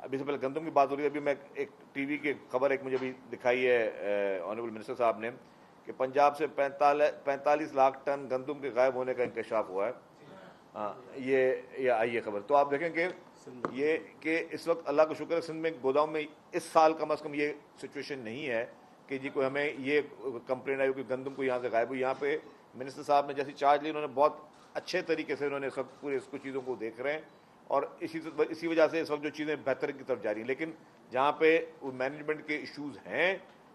अभी से पहले गंदम की बात हो रही है, अभी मैं एक टीवी की खबर एक मुझे भी दिखाई है ऑनरेबल मिनिस्टर साहब ने कि पंजाब से 45 लाख टन गंदम के गायब होने का इंकशाफ हुआ है। हाँ, ये आई है खबर। तो आप देखें कि ये कि इस वक्त अल्लाह का शुक्र है सिंध में गोदाम में इस साल कम अज़ कम ये सिचुएशन नहीं है कि जी कोई हमें ये कंप्लेंट आई कि गंदम को यहाँ से गायब हुई। यहाँ पे मिनिस्टर साहब ने जैसी चार्ज ली, उन्होंने बहुत अच्छे तरीके से उन्होंने सब पूरे इसको चीज़ों को देख रहे हैं, और इसी वजह से इस वक्त जो चीज़ें बेहतर की तरफ जा रही हैं। लेकिन जहाँ पे वो मैनेजमेंट के इश्यूज़ हैं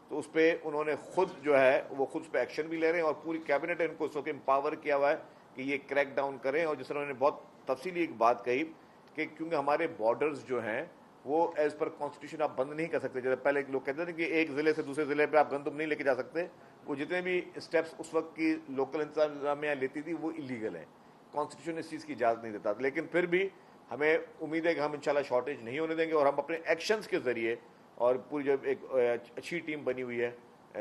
तो उस पर उन्होंने खुद जो है वो खुद उस पर एक्शन भी ले रहे हैं, और पूरी कैबिनेट है इनको उस वक्त एम्पावर किया हुआ है कि ये क्रैक डाउन करें। और जिस तरह उन्होंने बहुत तफसीली एक बात कही कि क्योंकि हमारे बॉर्डर्स जो हैं वो एज़ पर कॉन्स्टिट्यूशन आप बंद नहीं कर सकते। जैसे पहले लोग कहते थे कि एक ज़िले से दूसरे ज़िले पे आप गंदम नहीं लेके जा सकते, वो जितने भी स्टेप्स उस वक्त की लोकल इंतजामिया लेती थी वो इलीगल हैं, कॉन्स्टिट्यूशन इस चीज़ की इजाज़त नहीं देता। लेकिन फिर भी हमें उम्मीद है कि हम इंशाल्लाह शॉर्टेज नहीं होने देंगे, और हम अपने एक्शंस के ज़रिए और पूरी जो एक अच्छी टीम बनी हुई है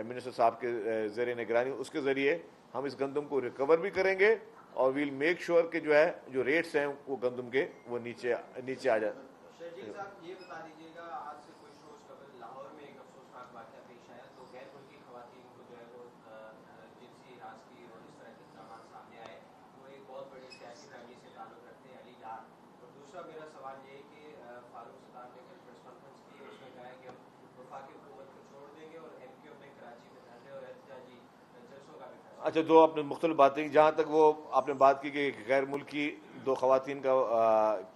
मिनिस्टर साहब के ज़रिए निगरानी, उसके ज़रिए हम इस गंदम को रिकवर भी करेंगे, और वील मेक श्योर कि जो है जो रेट्स हैं वो गंदम के वो नीचे आ जाए। शकील साहब ये बता दीजिएगा, आज से कुछ रोज कबल लाहौर में एक अफसोसनाक वाक़या पेश आया, तो गैर मुल्की ख़वातीन को जो है वो जिनसी हिरासती और इस तरह के इल्ज़ाम सामने आए। वो एक बहुत बड़ी सियासी फैमिली से ताल्लुक़ रखते हैं, अली डार। और दूसरा मेरा सवाल ये है कि फारूक सत्तार ने कल प्रेस कॉन्फ्रेंस की, उसने कहा है कि हम वफाकी हुकूमत को छोड़ देंगे और MQ में कराची में धरने और एहतजाजी जलसों का भी फैसला। अच्छा, दो आपने मुख्तलिफ बातें की। जहाँ तक वो आपने बात की कि गैर मुल्की 2 ख़वातीन का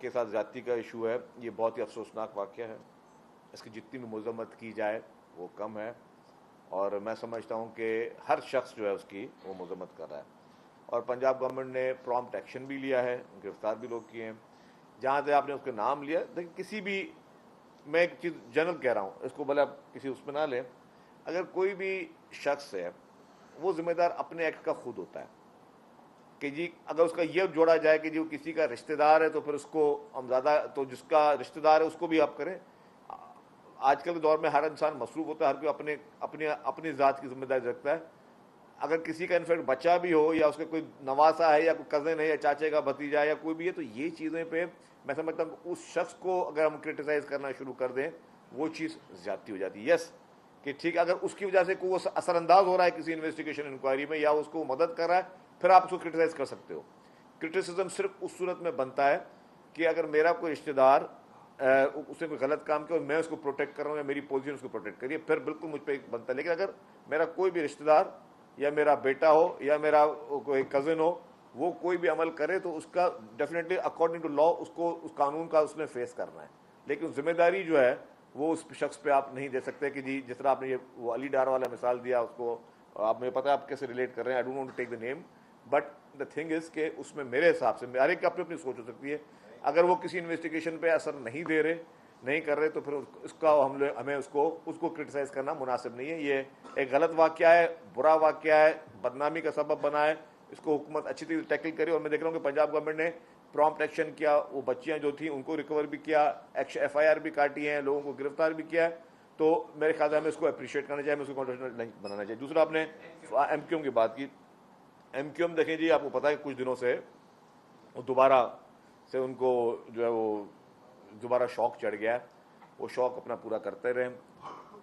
के साथ ज़्यादती का इशू है, ये बहुत ही अफसोसनाक वाक़या है। इसकी जितनी भी मज़म्मत की जाए वो कम है, और मैं समझता हूँ कि हर शख्स जो है उसकी वो मज़म्मत कर रहा है, और पंजाब गवर्नमेंट ने प्रॉम्प्ट एक्शन भी लिया है, गिरफ्तार भी लोग किए हैं। जहाँ से आपने उसके नाम लिया, देखिए किसी भी, मैं एक चीज़ जनरल कह रहा हूँ, इसको भले आप किसी उसमें ना लें, अगर कोई भी शख्स है वो ज़िम्मेदार अपने एक्ट का खुद होता है कि जी अगर उसका ये जोड़ा जाए कि जी वो किसी का रिश्तेदार है तो फिर उसको हम ज़्यादा, तो जिसका रिश्तेदार है उसको भी आप करें। आजकल के दौर में हर इंसान मसरूफ़ होता है, हर कोई अपनी ज़ात की जिम्मेदारी रखता है। अगर किसी का इनफैक्ट बच्चा भी हो या उसका कोई नवासा है या कोई कज़न है या चाचे का भतीजा है या कोई भी है, तो ये चीज़ें पे मैं समझता हूँ उस शख्स को अगर हम क्रिटिसाइज़ करना शुरू कर दें वो चीज़ ज़्यादती हो जाती है। यस कि ठीक, अगर उसकी वजह से कोई असरअंदाज हो रहा है किसी इन्वेस्टिगेशन इंक्वायरी में या उसको मदद कर रहा है, फिर आप उसको क्रिटिसाइज़ कर सकते हो। क्रिटिसिज्म सिर्फ उस सूरत में बनता है कि अगर मेरा कोई रिश्तेदार उसने कोई गलत काम किया और मैं उसको प्रोटेक्ट कर रहा हूँ या मेरी पोजीशन उसको प्रोटेक्ट करिए, फिर बिल्कुल मुझ पर बनता है। लेकिन अगर मेरा कोई भी रिश्तेदार या मेरा बेटा हो या मेरा कोई कज़न हो, वो कोई भी अमल करे तो उसका डेफिनेटली अकॉर्डिंग टू लॉ उसको उस कानून का उसने फेस करना है। लेकिन जिम्मेदारी जो है वो उस शख्स पे आप नहीं दे सकते कि जी जिस तरह आपने ये वो अली डार वाला मिसाल दिया, उसको आप, मुझे पता है आप कैसे रिलेट कर रहे हैं, I don't want to take the name, but the thing is कि उसमें मेरे हिसाब से हर एक की अपनी अपनी सोच हो सकती है। अगर वो किसी इन्वेस्टिगेशन पे असर नहीं दे रहे नहीं कर रहे तो फिर उसका हमें उसको क्रिटिसाइज़ करना मुनासिब नहीं है। ये एक गलत वाक़या है, बुरा वाक़या है, बदनामी का सबब बना है, इसको हुकूमत अच्छी तरह टैकल करे। और मैं देख रहा हूँ कि पंजाब गवर्नमेंट ने प्रॉम्प्ट एक्शन किया, वो बच्चियाँ जो थी उनको रिकवर भी किया, FIR भी काटी हैं, लोगों को गिरफ्तार भी किया है। तो मेरे ख्याल से हमें इसको अप्रिशिएट करना चाहिए, हमें उसको कॉन्ट्रोवर्शियल नहीं बनाना चाहिए। दूसरा, आपने MQM की बात की। MQM देखें जी, आपको पता है कि कुछ दिनों से वो दोबारा से उनको जो है वो दोबारा शौक चढ़ गया है, वो शौक अपना पूरा करते रहे।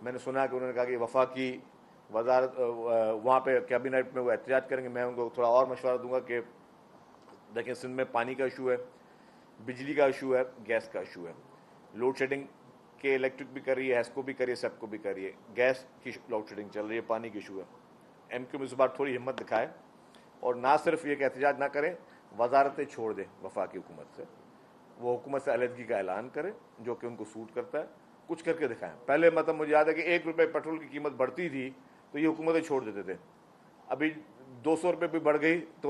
मैंने सुना कि उन्होंने कहा कि वफाकी वजारत वहाँ पे कैबिनेट में वो एहतजाज करेंगे। मैं उनको थोड़ा और मशवरा दूंगा कि देखें, सिंध में पानी का इशू है, बिजली का इशू है, गैस का इशू है, लोड शेडिंग के इलेक्ट्रिक भी कर रही है, हेस्को भी कर रही है, सबको भी कर रही है, गैस की लोड शेडिंग चल रही है, पानी की इशू है। MQM इस बार थोड़ी हिम्मत दिखाए और ना सिर्फ ये कि एहतजाज ना करें, वजारतें छोड़ दें वफाकी हुकूमत से, वो हुकूमत से अलहदगी का ऐलान करें जो कि उनको सूट करता है, कुछ करके दिखाएं। पहले मतलब मुझे याद है कि 1 रुपये पेट्रोल की कीमत बढ़ती थी तो ये हुकूमतें छोड़ देते थे, अभी 200 रुपये भी बढ़ गई तो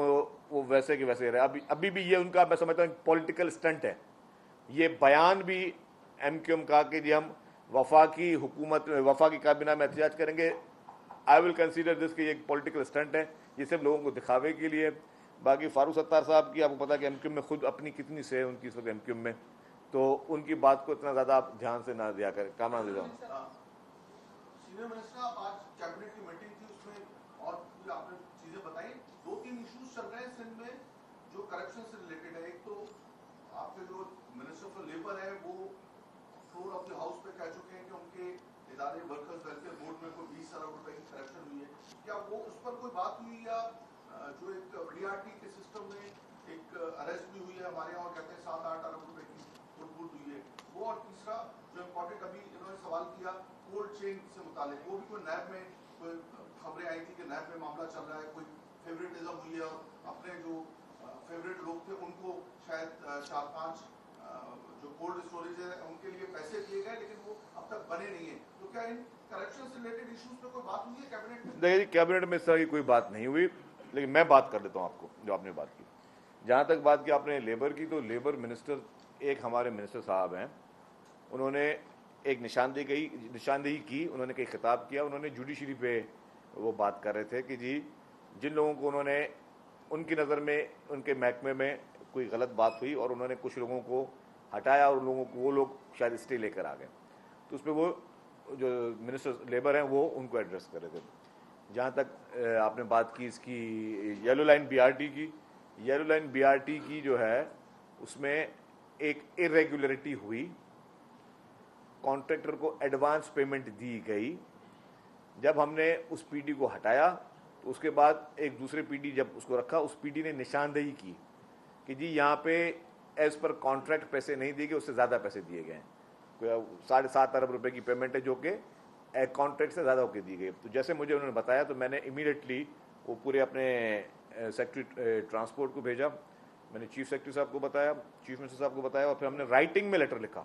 वो वैसे के वैसे रहे। अभी भी ये उनका, मैं समझता हूँ, पॉलिटिकल स्टंट है। ये बयान भी MQM का कि जी हम वफाकी हुकूमत में, वफाकी काबीना में एहतजाज करेंगे, आई विल कंसीडर दिस कि ये एक पॉलिटिकल स्टंट है, ये सिर्फ लोगों को दिखावे के लिए। बाकी फारूक सत्तार साहब की आपको पता है कि MQM में खुद अपनी कितनी से है उनकी इस वक्त MQM में, तो उनकी बात को इतना ज़्यादा आप ध्यान से ना दिया करें। काम ना दे जाऊँ। सीनियर मिनिस्टर, आज कैबिनेट की मीटिंग थी, उसमें और आपने चीजें बताई। 2-3 इश्यूज चल रहे हैं सिंध में जो करप्शन से रिलेटेड है। एक तो आपके जो मिनिस्टर फॉर लेबर है वो फ्लोर ऑफ द हाउस पे कह चुके हैं कि उनके इदारे वर्कर्स वेलफेयर बोर्ड में कोई 20 अरब रुपए की करप्शन हुई है। क्या वो उस पर कोई बात हुई, या जो एक BRT के सिस्टम में एक अरेस्ट भी हुई है हमारे यहाँ, कहते हैं 7-8 अरब रुपए की फुट हुई है वो। और तीसरा जो इम्पोर्टेंट अभी इन्होंने सवाल किया कोल्ड चेन से मुतालिक, वो भी कोई नैब में कोई खबरें आई थी कि नैब में मामला चल रहा है, कोई फेवरेटिज्म हुई है और अपने जो फेवरेट लोग थे उनको शायद 4-5 जो कोल्ड स्टोरेज है उनके लिए पैसे दिए गए, लेकिन वो अब तक बने नहीं है। तो क्या इन करप्शन से रिलेटेड इश्यूज पे कोई बात हुई है कैबिनेट में? देखिए, कैबिनेट में इस तरह की कोई बात नहीं हुई, लेकिन मैं बात कर देता हूँ आपको जो आपने बात की। जहाँ तक बात की आपने लेबर की, तो लेबर मिनिस्टर एक हमारे मिनिस्टर साहब हैं, उन्होंने एक निशानदेही की, उन्होंने कई खिताब किया। उन्होंने जुडिशरी पे वो बात कर रहे थे कि जी जिन लोगों को उन्होंने, उनकी नज़र में उनके महकमे में कोई गलत बात हुई और उन्होंने कुछ लोगों को हटाया और लोगों को, वो लोग शायद स्टे लेकर आ गए, तो उस पर वो जो मिनिस्टर लेबर हैं वो उनको एड्रेस कर रहे थे। जहाँ तक आपने बात की इसकी येलो लाइन BRT की, येलो लाइन BRT की जो है उसमें एक इरेगुलरिटी हुई, कॉन्ट्रैक्टर को एडवांस पेमेंट दी गई। जब हमने उस PD को हटाया तो उसके बाद एक दूसरे PD जब उसको रखा, उस PD ने निशानदेही की कि जी यहाँ पे एज पर कॉन्ट्रैक्ट पैसे नहीं दिए गए, उससे ज़्यादा पैसे दिए गए हैं। 7.5 अरब रुपए की पेमेंट है जो कि कॉन्ट्रैक्ट से ज़्यादा होकर दी गई। तो जैसे मुझे उन्होंने बताया तो मैंने इमीडिएटली वो पूरे अपने सेक्रेटरी ट्रांसपोर्ट को भेजा, मैंने चीफ सेक्रेटरी साहब को बताया, चीफ मिनिस्टर साहब को बताया, और फिर हमने राइटिंग में लेटर लिखा।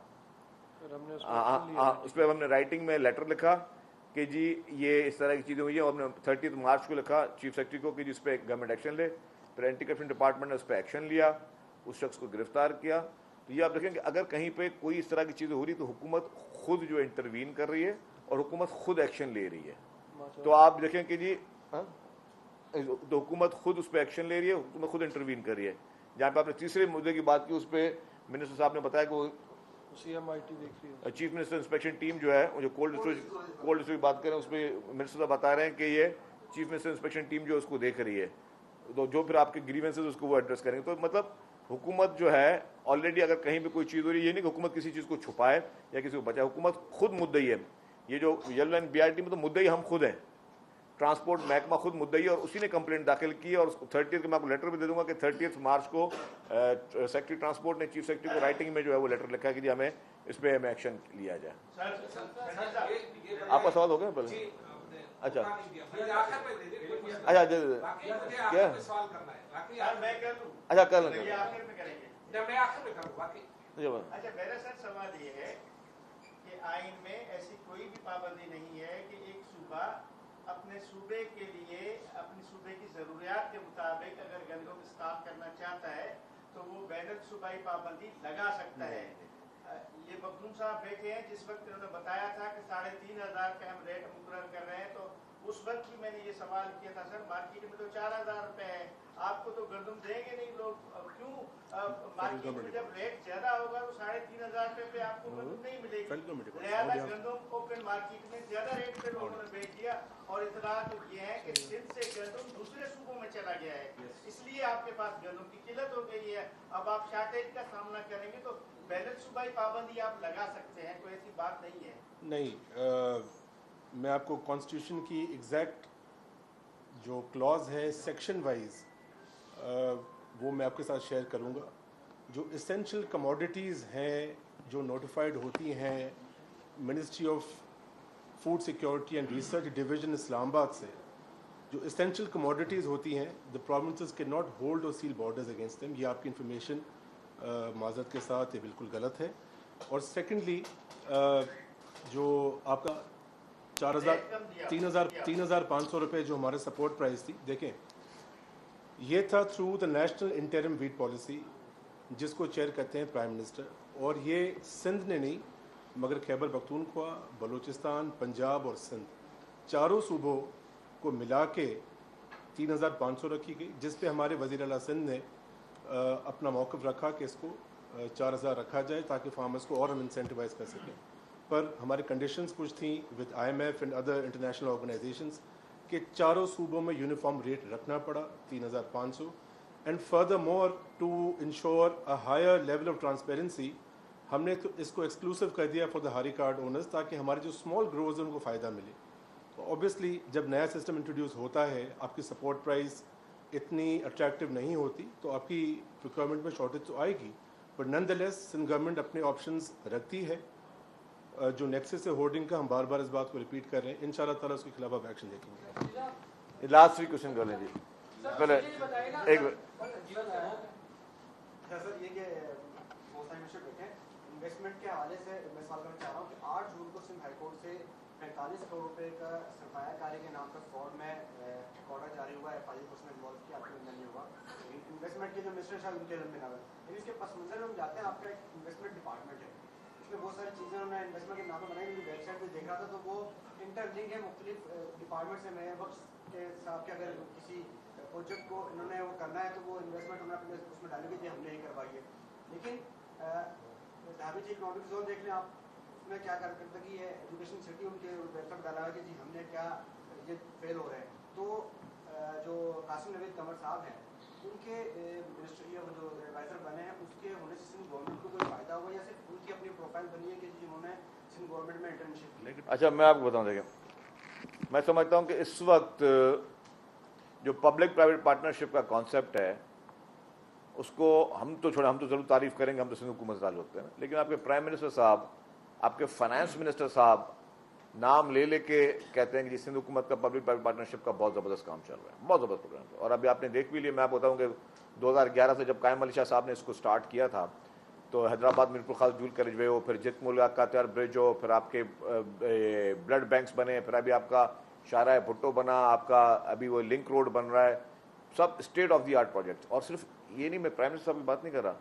उस पर हमने राइटिंग में लेटर लिखा कि जी ये इस तरह की चीज़ें हुई हैं, और हमने 30 मार्च को लिखा चीफ सेक्रेटरी को कि जिस पे गवर्नमेंट एक्शन ले। फिर एंटी करप्शन डिपार्टमेंट ने उस पर एक्शन लिया, उस शख्स को गिरफ्तार किया। तो ये आप देखें कि अगर कहीं पे कोई इस तरह की चीज़ें हो रही तो हुकूमत खुद जो इंटरवीन कर रही है और हुकूमत खुद एक्शन ले रही है। तो आप देखें कि जी तो हुकूमत खुद उस पर एक्शन ले रही है, हुकूमत खुद इंटरवीन कर रही है। जहाँ पे आपने तीसरे मुद्दे की बात की, उस पर मिनिस्टर साहब ने बताया कि वो CMIT देख रही है, चीफ मिनिस्टर इंस्पेक्शन टीम जो है, जो कोल्ड स्टोरेज की बात करें, उस पर मिनिस्टर साहब बता रहे हैं कि ये चीफ मिनिस्टर इंस्पेक्शन टीम जो उसको देख रही है, तो जो फिर आपके ग्रीवेंसेस उसको वो एड्रेस करेंगे। तो मतलब हुकूमत जो है ऑलरेडी, अगर कहीं भी कोई चीज़ हो रही है, ये नहीं कि हुकूमत किसी चीज़ को छुपाए या किसी को बचाए, हुकूमत खुद मुद्दई है। ये जो येलो लाइन BRT में तो मुद्दई हम खुद हैं, ट्रांसपोर्ट महकमा खुद मुद्दई है, और उसी ने कंप्लेंट दाखिल की। और 30 मैं आपको लेटर भी दे दूंगा कि 30 मार्च को सेक्रेटरी ट्रांसपोर्ट ने चीफ सेक्रेटरी को राइटिंग में जो है वो लेटर लिखा है कि जी हमें इस पर हमें एक्शन लिया जाए। आपका सवाल हो गया पहले? अच्छा अच्छा, क्या अच्छा कर लेंगे। अच्छा, मेरा सर सवाल ये है कि आइन में ऐसी कोई भी पाबंदी नहीं है कि एक सूबा अपने सूबे के लिए, अपनी सूबे की ज़रूरियात के मुताबिक अगर गंदम इस्तेमाल करना चाहता है तो वो बैनुल सूबाई पाबंदी लगा सकता है। ये मखदूम साहब बैठे हैं, जिस वक्त इन्होंने बताया था कि 3,500 का हम रेट मुकर्रर कर रहे हैं, तो उस वक्त भी मैंने ये सवाल किया था, सर मार्केट में तो 4,000 रुपए है, आपको तो गंदम देंगे नहीं लोग, क्यों मार्केट में जब रेट ज्यादा होगा तो 3,500 रुपए पे आपको गंदम नहीं मिलेगी, लिहाजा गंदम को फिर मार्केट में ज्यादा रेट पे लोगों ने बेच दिया। और इतना तो ये है कि सिंध से गंदम दूसरे सूबों में चला गया है, इसलिए आपके पास गंदम की किल्लत हो गई है। अब आप शार्टेज का सामना करेंगे तो बैलेंस सूबाई पाबंदी आप लगा सकते हैं, कोई ऐसी बात नहीं है। नहीं, मैं आपको कॉन्स्टिट्यूशन की एग्जैक्ट जो क्लॉज है सेक्शन वाइज वो मैं आपके साथ शेयर करूंगा। जो एसेंशियल कमोडिटीज़ हैं जो नोटिफाइड होती हैं ministry of food security and research division Islamabad से, जो एसेंशियल कमोडिटीज़ होती हैं, the provinces can not hold और सील बॉर्डर्स अगेंस्ट देम। ये आपकी इंफॉर्मेशन माजरत के साथ ये बिल्कुल गलत है। और सेकेंडली जो आपका 3,500 रुपये जो हमारे सपोर्ट प्राइस थी, देखें ये था through the national interim wheat policy जिसको चेयर करते हैं प्राइम मिनिस्टर, और ये सिंध ने नहीं मगर खैबर पख्तूनख्वा, बलूचिस्तान, पंजाब और सिंध चारों सूबों को मिला के 3,500 रखी गई, जिस पे हमारे वज़ीर आला सिंध ने अपना मौक़िफ़ रखा कि इसको 4,000 रखा जाए ताकि फार्मर्स को और हम इंसेंटिवाइज कर सकें। पर हमारी कंडीशंस कुछ थी with IMF and other international organisations कि चारों सूबों में यूनिफॉर्म रेट रखना पड़ा 3,500। And further more to ensure a higher level of transparency हमने तो इसको एक्सक्लूसिव कर दिया for the Hari card owners, ताकि हमारे जो स्मॉल ग्रोवर्स हैं उनको फ़ायदा मिले। तो ऑब्वियसली जब नया सिस्टम इंट्रोड्यूस होता है, आपकी सपोर्ट प्राइस इतनी अट्रैक्टिव नहीं होती तो आपकी प्रोक्योरमेंट में शॉर्टेज तो आएगी, बट नॉनदलेस सिंध गवर्नमेंट अपने ऑप्शंस रखती है। जो नेक्सस है होर्डिंग का, हम बार बार इस बात को रिपीट कर रहे हैं, इंशाल्लाह ताला उसके खिलाफ आप एक्शन देखेंगे। लास्ट वीक क्वेश्चन कर लीजिए पहले एक सर, ये कि इन्वेस्टमेंट के हवाले से मैं सवाल करना चाह रहा हूँ कि 8 जून को सिंध हाईकोर्ट से 45 करोड़ रुपए का सरमायाकारी के नाम पर फ्रॉड में ऑर्डर जारी हुआ है, FIA को उसमें इन्वॉल्व किया, आपको नहीं हुआ इन्वेस्टमेंट के जो मिनिस्टर साहब उनके में ना, लेकिन इसके पस मंजर में हम जाते हैं आपका एक इन्वेस्टमेंट डिपार्टमेंट है, इसमें बहुत सारी चीज़ें उन्होंने इन्वेस्टमेंट के नाम पर बनाई। मेरी वेबसाइट पर देख रहा था तो वो इंटरलिंक है मुख्तलिफ डिपार्टमेंट से। मैं वक्त के साहब के अगर किसी प्रोजेक्ट को इन्होंने वो करना है तो वो इन्वेस्टमेंट उन्होंने उसमें डाली हुई थी, हमने ही करवाई है। लेकिन धाबी जी इकोनॉमिक जोन देख लें आप, उसमें क्या कारकर्दगी है, एजुकेशन सिटी उनके वेबसाइट डाला है कि जी हमने क्या ये फेल हो रहे हैं। तो जो कासिम नवीद कमर साहब हैं उनके मिनिस्ट्री या जो एडवाइजर बने हैं उसके होने से सिंध गवर्नमेंट को कोई फायदा हुआ या सिर्फ उनकी अपनी प्रोफाइल बनी है कि जिन्होंने सिंध गवर्नमेंट में इंटर्नशिप की? अच्छा, मैं आपको बताऊं, देखिए मैं समझता हूं कि इस वक्त जो पब्लिक प्राइवेट पार्टनरशिप का कॉन्सेप्ट है उसको हम तो छोड़े, हम तो जरूर तारीफ करेंगे, हम तो सिंध हुकूमत से होते हैं, लेकिन आपके प्राइम मिनिस्टर साहब, आपके फाइनेंस मिनिस्टर साहब नाम ले लेके कहते हैं कि सिंध हुकूमत का पब्लिक प्राइवेट पार्टनरशिप का बहुत ज़बरदस्त काम चल रहा है, बहुत ज़बरदस्त प्रोग्राम है। और अभी आपने देख भी लिया, मैं आपको बताऊँ कि 2011 से जब कायम अली शाह साहब ने इसको स्टार्ट किया था तो हैदराबाद मीरपुर खास जूल कॉलेज वे हो, फिर जितमुल का त्यार ब्रिज हो, फिर आपके ब्लड बैंक्स बने, फिर अभी आपका शाहराह भुट्टो बना, आपका अभी वो लिंक रोड बन रहा है, सब state of the art project. और सिर्फ ये नहीं, मैं प्राइम मिनिस्टर साहब की बात नहीं कर रहा,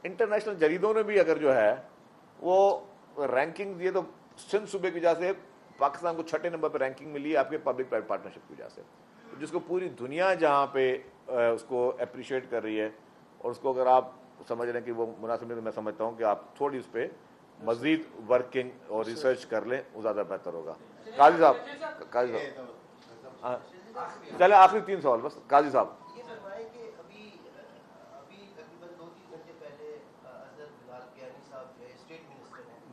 इंटरनेशनल जरीदों ने भी अगर जो है वो रैंकिंग दिए तो सिंध सूबे की वजह से पाकिस्तान को 6ठे नंबर पर रैंकिंग मिली है आपके पब्लिक प्राइवेट पार्टनरशिप की वजह से, जिसको पूरी दुनिया जहाँ पे उसको अप्रिशिएट कर रही है। और उसको अगर आप समझ रहे हैं कि वो मुनासिब नहीं, तो मैं समझता हूँ कि आप थोड़ी उस पर मजीद वर्किंग और रिसर्च कर लें, वो ज़्यादा बेहतर होगा। काजी साहब, काजी साहब, चले आखिरी 3 सवाल बस। काजी साहब,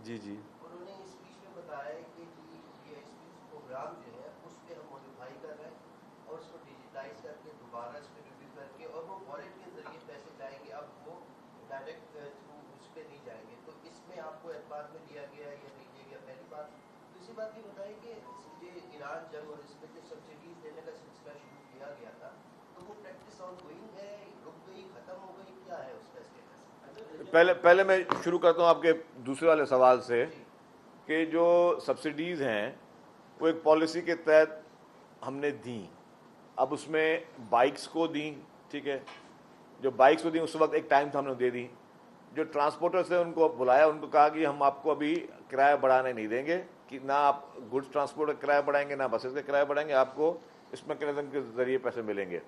जी जी, उन्होंने इस स्पीच में बताया कि ये प्रोग्राम जो है उस पर हम मॉडिफाई कर रहे हैं और उसको डिजिटाइज करके दोबारा इस पर रिव्यू करके और वो वॉलेट के जरिए पैसे जाएंगे, अब वो डायरेक्ट थ्रू उस पर नहीं जाएंगे। तो इसमें आपको एतबार में लिया गया या नहीं लिया गया, पहली बात। दूसरी बात ये बताएं कि ये ईरान जंग और इसमें जो सब्सिडीज देने का सिलसिला शुरू किया गया था तो वो प्रैक्टिस ऑन गोइंग है, रुक गई, खत्म हो गई, क्या है उसका स्टेटस? पहले मैं शुरू करता हूँ आपके दूसरे वाले सवाल से कि जो सब्सिडीज़ हैं वो एक पॉलिसी के तहत हमने दी, अब उसमें बाइक्स को दी, ठीक है, जो बाइक्स को दी उस वक्त एक टाइम था हमने दे दी, जो ट्रांसपोर्टर्स है उनको बुलाया, उनको कहा कि हम आपको अभी किराया बढ़ाने नहीं देंगे, कि ना आप गुड्स ट्रांसपोर्ट का किराया बढ़ाएंगे ना बसेस का किराया बढ़ाएंगे, आपको इस मैकेनिज्म के जरिए पैसे मिलेंगे।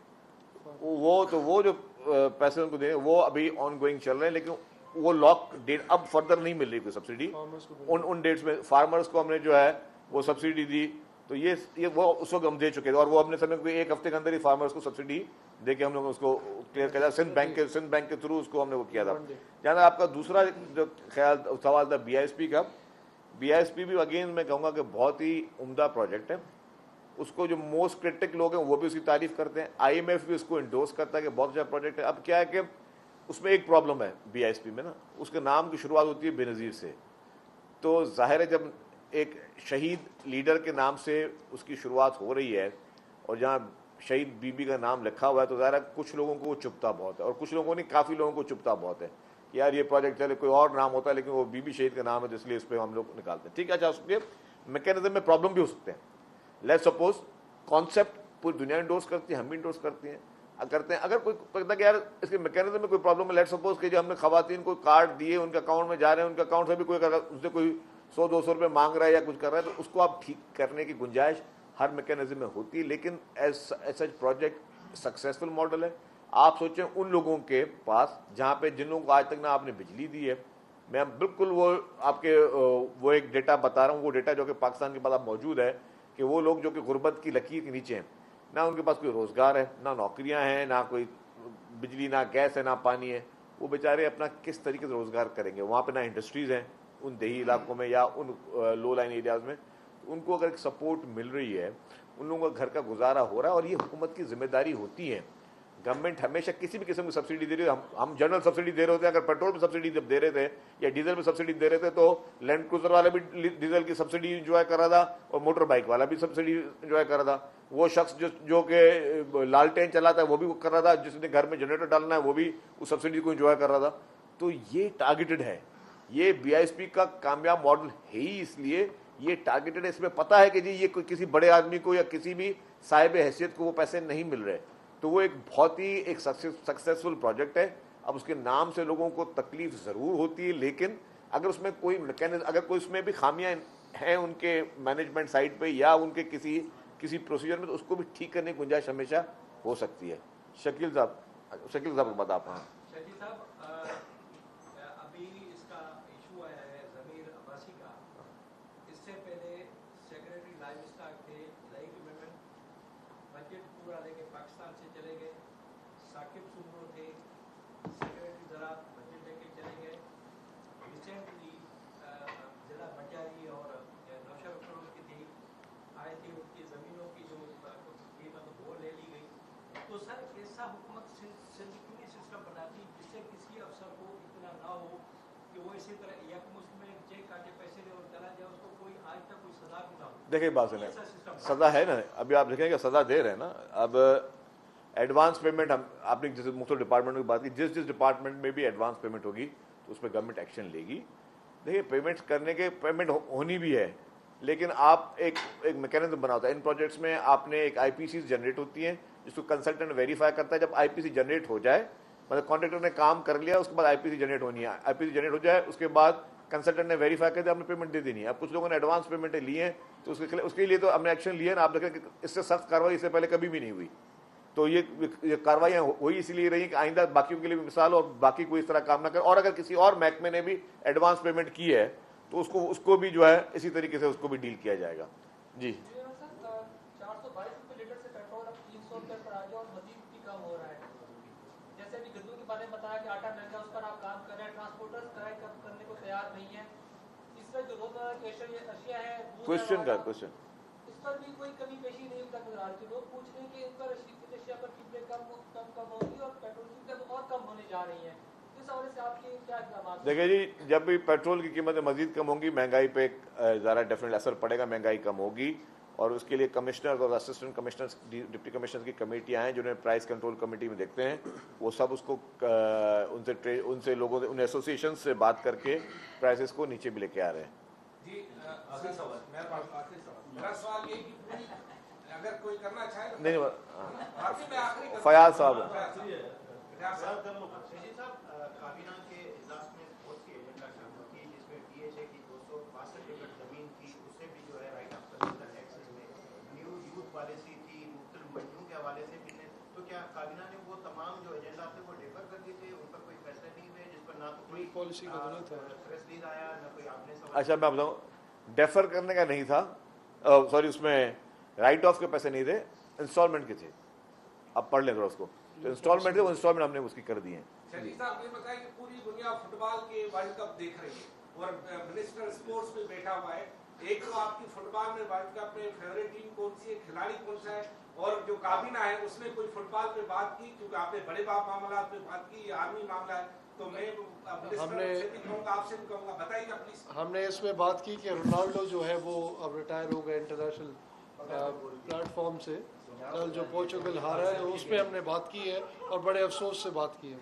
वो जो पैसे उनको देंगे वो अभी ऑन गोइंग चल रहे हैं, लेकिन वो लॉक डेट अब फर्दर नहीं मिल रही कोई सब्सिडी उन डेट्स में। फार्मर्स को हमने जो है वो सब्सिडी दी, तो ये वो उस वक्त हम दे चुके थे, और वो हमने समय को 1 हफ्ते के अंदर ही फार्मर्स को सब्सिडी दे के हम लोग उसको क्लियर किया था। सिंध बैंक के थ्रू उसको हमने वो किया था। जहाँ आपका दूसरा जो सवाल था BISP का, BISP भी अगेन मैं कहूँगा कि बहुत ही उम्दा प्रोजेक्ट है। उसको जो मोस्ट क्रिटिक लोग हैं वो भी उसकी तारीफ करते हैं, IMF भी उसको इंडोर्स करता है कि बहुत अच्छा प्रोजेक्ट है। अब क्या है कि उसमें एक प्रॉब्लम है BISP में ना, उसके नाम की शुरुआत होती है बेनज़ीर से, तो जाहिर है जब एक शहीद लीडर के नाम से उसकी शुरुआत हो रही है और जहाँ शहीद बीबी का नाम लिखा हुआ है, तो ज़ाहिर है कुछ लोगों को वो चुभता बहुत है, और कुछ लोगों ने काफ़ी लोगों को चुभता बहुत है यार ये प्रोजेक्ट चले कोई और नाम होता है, लेकिन वो बीबी शहीद का नाम है, इसलिए इस पर हम लोग निकालते हैं। ठीक है, अच्छा उसके मैकेनिज्म में प्रॉब्लम भी हो सकते हैं। लेट्स सपोज कॉन्सेप्ट पूरी दुनिया इंडोर्स करती है, हम भी इंडोर्स करते हैं। अगर कोई कहता कि यार इसके मैकेनिज्म में कोई प्रॉब्लम है, लेट्स सपोज कि जो हमने खवातीन को कार्ड दिए उनके अकाउंट में जा रहे हैं, उनके अकाउंट से भी कोई उससे कोई 100-200 रुपये मांग रहा है या कुछ कर रहा है, तो उसको आप ठीक करने की गुंजाइश हर मैकेनिज्म में होती है। लेकिन as such project successful model है। आप सोचें उन लोगों के पास जहाँ पे जिन लोगों को आज तक ना आपने बिजली दी है, मैं बिल्कुल वो आपके वो एक डेटा बता रहा हूँ, वो डेटा जो कि पाकिस्तान के पास अब मौजूद है कि वो लोग जो कि गुर्बत की लकीर के नीचे हैं, ना उनके पास कोई रोज़गार है, ना नौकरियां हैं, ना कोई बिजली, ना गैस है, ना पानी है, वो बेचारे अपना किस तरीके से रोज़गार करेंगे? वहाँ पे ना इंडस्ट्रीज़ हैं उन देही इलाकों में या उन लो लाइन एरियाज़ में। उनको अगर सपोर्ट मिल रही है, उन लोगों का घर का गुजारा हो रहा है, और ये हुकूमत की जिम्मेदारी होती है। गवर्नमेंट हमेशा किसी भी किस्म की सब्सिडी दे रही है, हम जनरल सब्सिडी दे रहे होते हैं। अगर पेट्रोल पर सब्सिडी जब दे रहे थे या डीजल पर सब्सिडी दे रहे थे, तो लैंड क्रूजर वाला भी डीजल की सब्सिडी इंजॉय कर रहा था और मोटर बाइक वाला भी सब्सिडी इंजॉय कर रहा था। वो शख्स जो कि लालटेन चलाता है वो भी कर रहा था, जिसने घर में जनरेटर डालना है वो भी उस सब्सिडी को इंजॉय कर रहा था। तो ये टारगेटेड है, ये BISP का कामयाब मॉडल है ही इसलिए ये टारगेटेड है। इसमें पता है कि जी ये किसी बड़े आदमी को या किसी भी साहिब हैसियत को वो पैसे नहीं मिल रहे, तो वो एक बहुत ही एक सक्सेसफुल प्रोजेक्ट है। अब उसके नाम से लोगों को तकलीफ ज़रूर होती है, लेकिन अगर उसमें कोई मैकेनिज्म, अगर कोई उसमें भी खामियां हैं उनके मैनेजमेंट साइड पे या उनके किसी प्रोसीजर में, तो उसको भी ठीक करने की गुंजाइश हमेशा हो सकती है। शकील साहब को बता पाएँ। शकील साहब, अभी इसका इशू आया है ज़मीर अब्बासी का। इससे पहले सेक्रेटरी लाइव स्टॉक थे, लाइव अमेंडमेंट, बजट पूरा लेके पाकिस्तान से चले गए। साकिब सुमरो थे, सेक्रेटरी ज़राअत, बजट लेके चले गए। रिसेंटली ज़िला बजारी और नौशा अफसरों की थी, आए थे, उनकी ज़मीनों की जो कीमत वो ले ली गई। तो सर ऐसा हुकूमत सिंध क्यों नहीं सिस्टम बनाती जिससे किसी अफसर को इतना ना हो कि वो इसी तरह यकमुश्त में चेक काटे पैसे ले और चला जाए, उसको कोई आज तक कोई सजा भी ना हो। देखिए बात सुने, सजा है ना, अभी आप देखेंगे सजा दे रहे हैं ना। अब एडवांस पेमेंट हम आपने जैसे मुख्तलिफ डिपार्टमेंट की बात की, जिस डिपार्टमेंट में भी एडवांस पेमेंट होगी तो उस पर गवर्नमेंट एक्शन लेगी। देखिए पेमेंट्स करने के पेमेंट होनी भी है, लेकिन आप एक मैकेनिज्म बनाता है। इन प्रोजेक्ट्स में आपने एक IPC जनरेट होती है जिसको कंसल्टेंट वेरीफाई करता है। जब IPC जनरेट हो जाए, मतलब कॉन्ट्रैक्टर ने काम कर लिया, उसके बाद IPC जनरेट होनी है। IPC जनरेट हो जाए उसके बाद कंसल्टेंट ने वेरीफाई कर दिया, आपने पेमेंट दे देनी है। अब कुछ लोगों ने एडवांस पेमेंट लिए हैं, तो उसके लिए तो हमने एक्शन लिया ना। आप देखें कि इससे सख्त कार्रवाई इससे पहले कभी भी नहीं हुई, तो ये कार्रवाइयाँ हुई इसलिए रही कि आइंदा बाकियों के लिए भी मिसाल हो, बाकी कोई इस तरह काम ना करे। और अगर किसी और महकमे ने भी एडवांस पेमेंट की है तो उसको भी जो है इसी तरीके से उसको भी डील किया जाएगा। जी 422 रुपये लीटर से पेट्रोल अब 300 रुपये पर आ गया और मजीद भी कम हो रहा है। जैसे अभी गद्दू के बारे में बताया कि आटा महंगा, उस पर आप काम कर रहे हैं, ट्रांसपोर्टर्स किराए कम करने को तैयार नहीं है। तीसरा जो रोजमर्रा की अशिया है, क्वेश्चन इस पर भी कोई कमी पेशी नहीं तक नजर आ रही। लोग पूछ रहे हैं कि इन पर अशिया पर कीमतें कम होगी और पेट्रोल की कीमतें और कम होने जा रही हैं। इस हवाले से आपके क्या इक़दाम? देखिए जी, जब भी पेट्रोल की कीमतें मजीद कम होंगी, महंगाई पे ज़्यादा डेफिनेट असर पड़ेगा, महंगाई कम होगी। और उसके लिए कमिश्नर और असिस्टेंट कमिश्नर्स, डिप्टी कमिश्नर्स की कमेटियाँ हैं जिन्हें प्राइस कंट्रोल कमेटी में देखते हैं, वो सब उसको उनसे लोगों से, उन एसोसिएशन से बात करके प्राइसेस को नीचे भी लेके आ रहे हैं। जी आखिरी सवाल, मेरा सवाल ये कि पूरी अगर कोई करना चाहे तो फयाज साहब साहब काबीना के इजलास पॉलिसी थी मुख्तलिफ मंडियों के हवाले से पिछले, तो क्या काबीना ने वो तमाम जो एजेंडा थे वो डेफर कर दिए थे, उन पर कोई फैसले नहीं हुए, जिस पर ना तो कोई पॉलिसी का तो नहीं था। प्रेस रिलीज आया, ना कोई आपने अच्छा मैं बताऊँ, डेफर करने का नहीं था, सॉरी उसमें राइट ऑफ के पैसे नहीं थे, इंस्टॉलमेंट के थे। आप पढ़ लें उसको, तो इंस्टॉलमेंट थे, वो इंस्टॉलमेंट हमने उसकी कर दी है। शरीफ साहब ये बताएं कि पूरी दुनिया फुटबॉल के वर्ल्ड कप देख रही है और मिनिस्टर स्पोर्ट्स में बैठा हुआ है, एक तो आपकी फुटबॉल में वर्ल्ड कप में फेवरेट टीम कौन सी है, खिलाड़ी कौन सा है, और जो काबीना है उसने कोई फुटबॉल पे बात की, क्योंकि आपने बड़े मामला पे बात की, ये आर्मी मामला है, तो मैं हमने आपसे भी कहूँगा बताइएगा प्लीज। हमने इसमें बात की कि रोनाल्डो जो है वो अब रिटायर हो गए इंटरनेशनल प्लेटफॉर्म से, कल जो पोर्चुगल हारा है उस पर हमने बात की है और बड़े अफसोस से बात की है।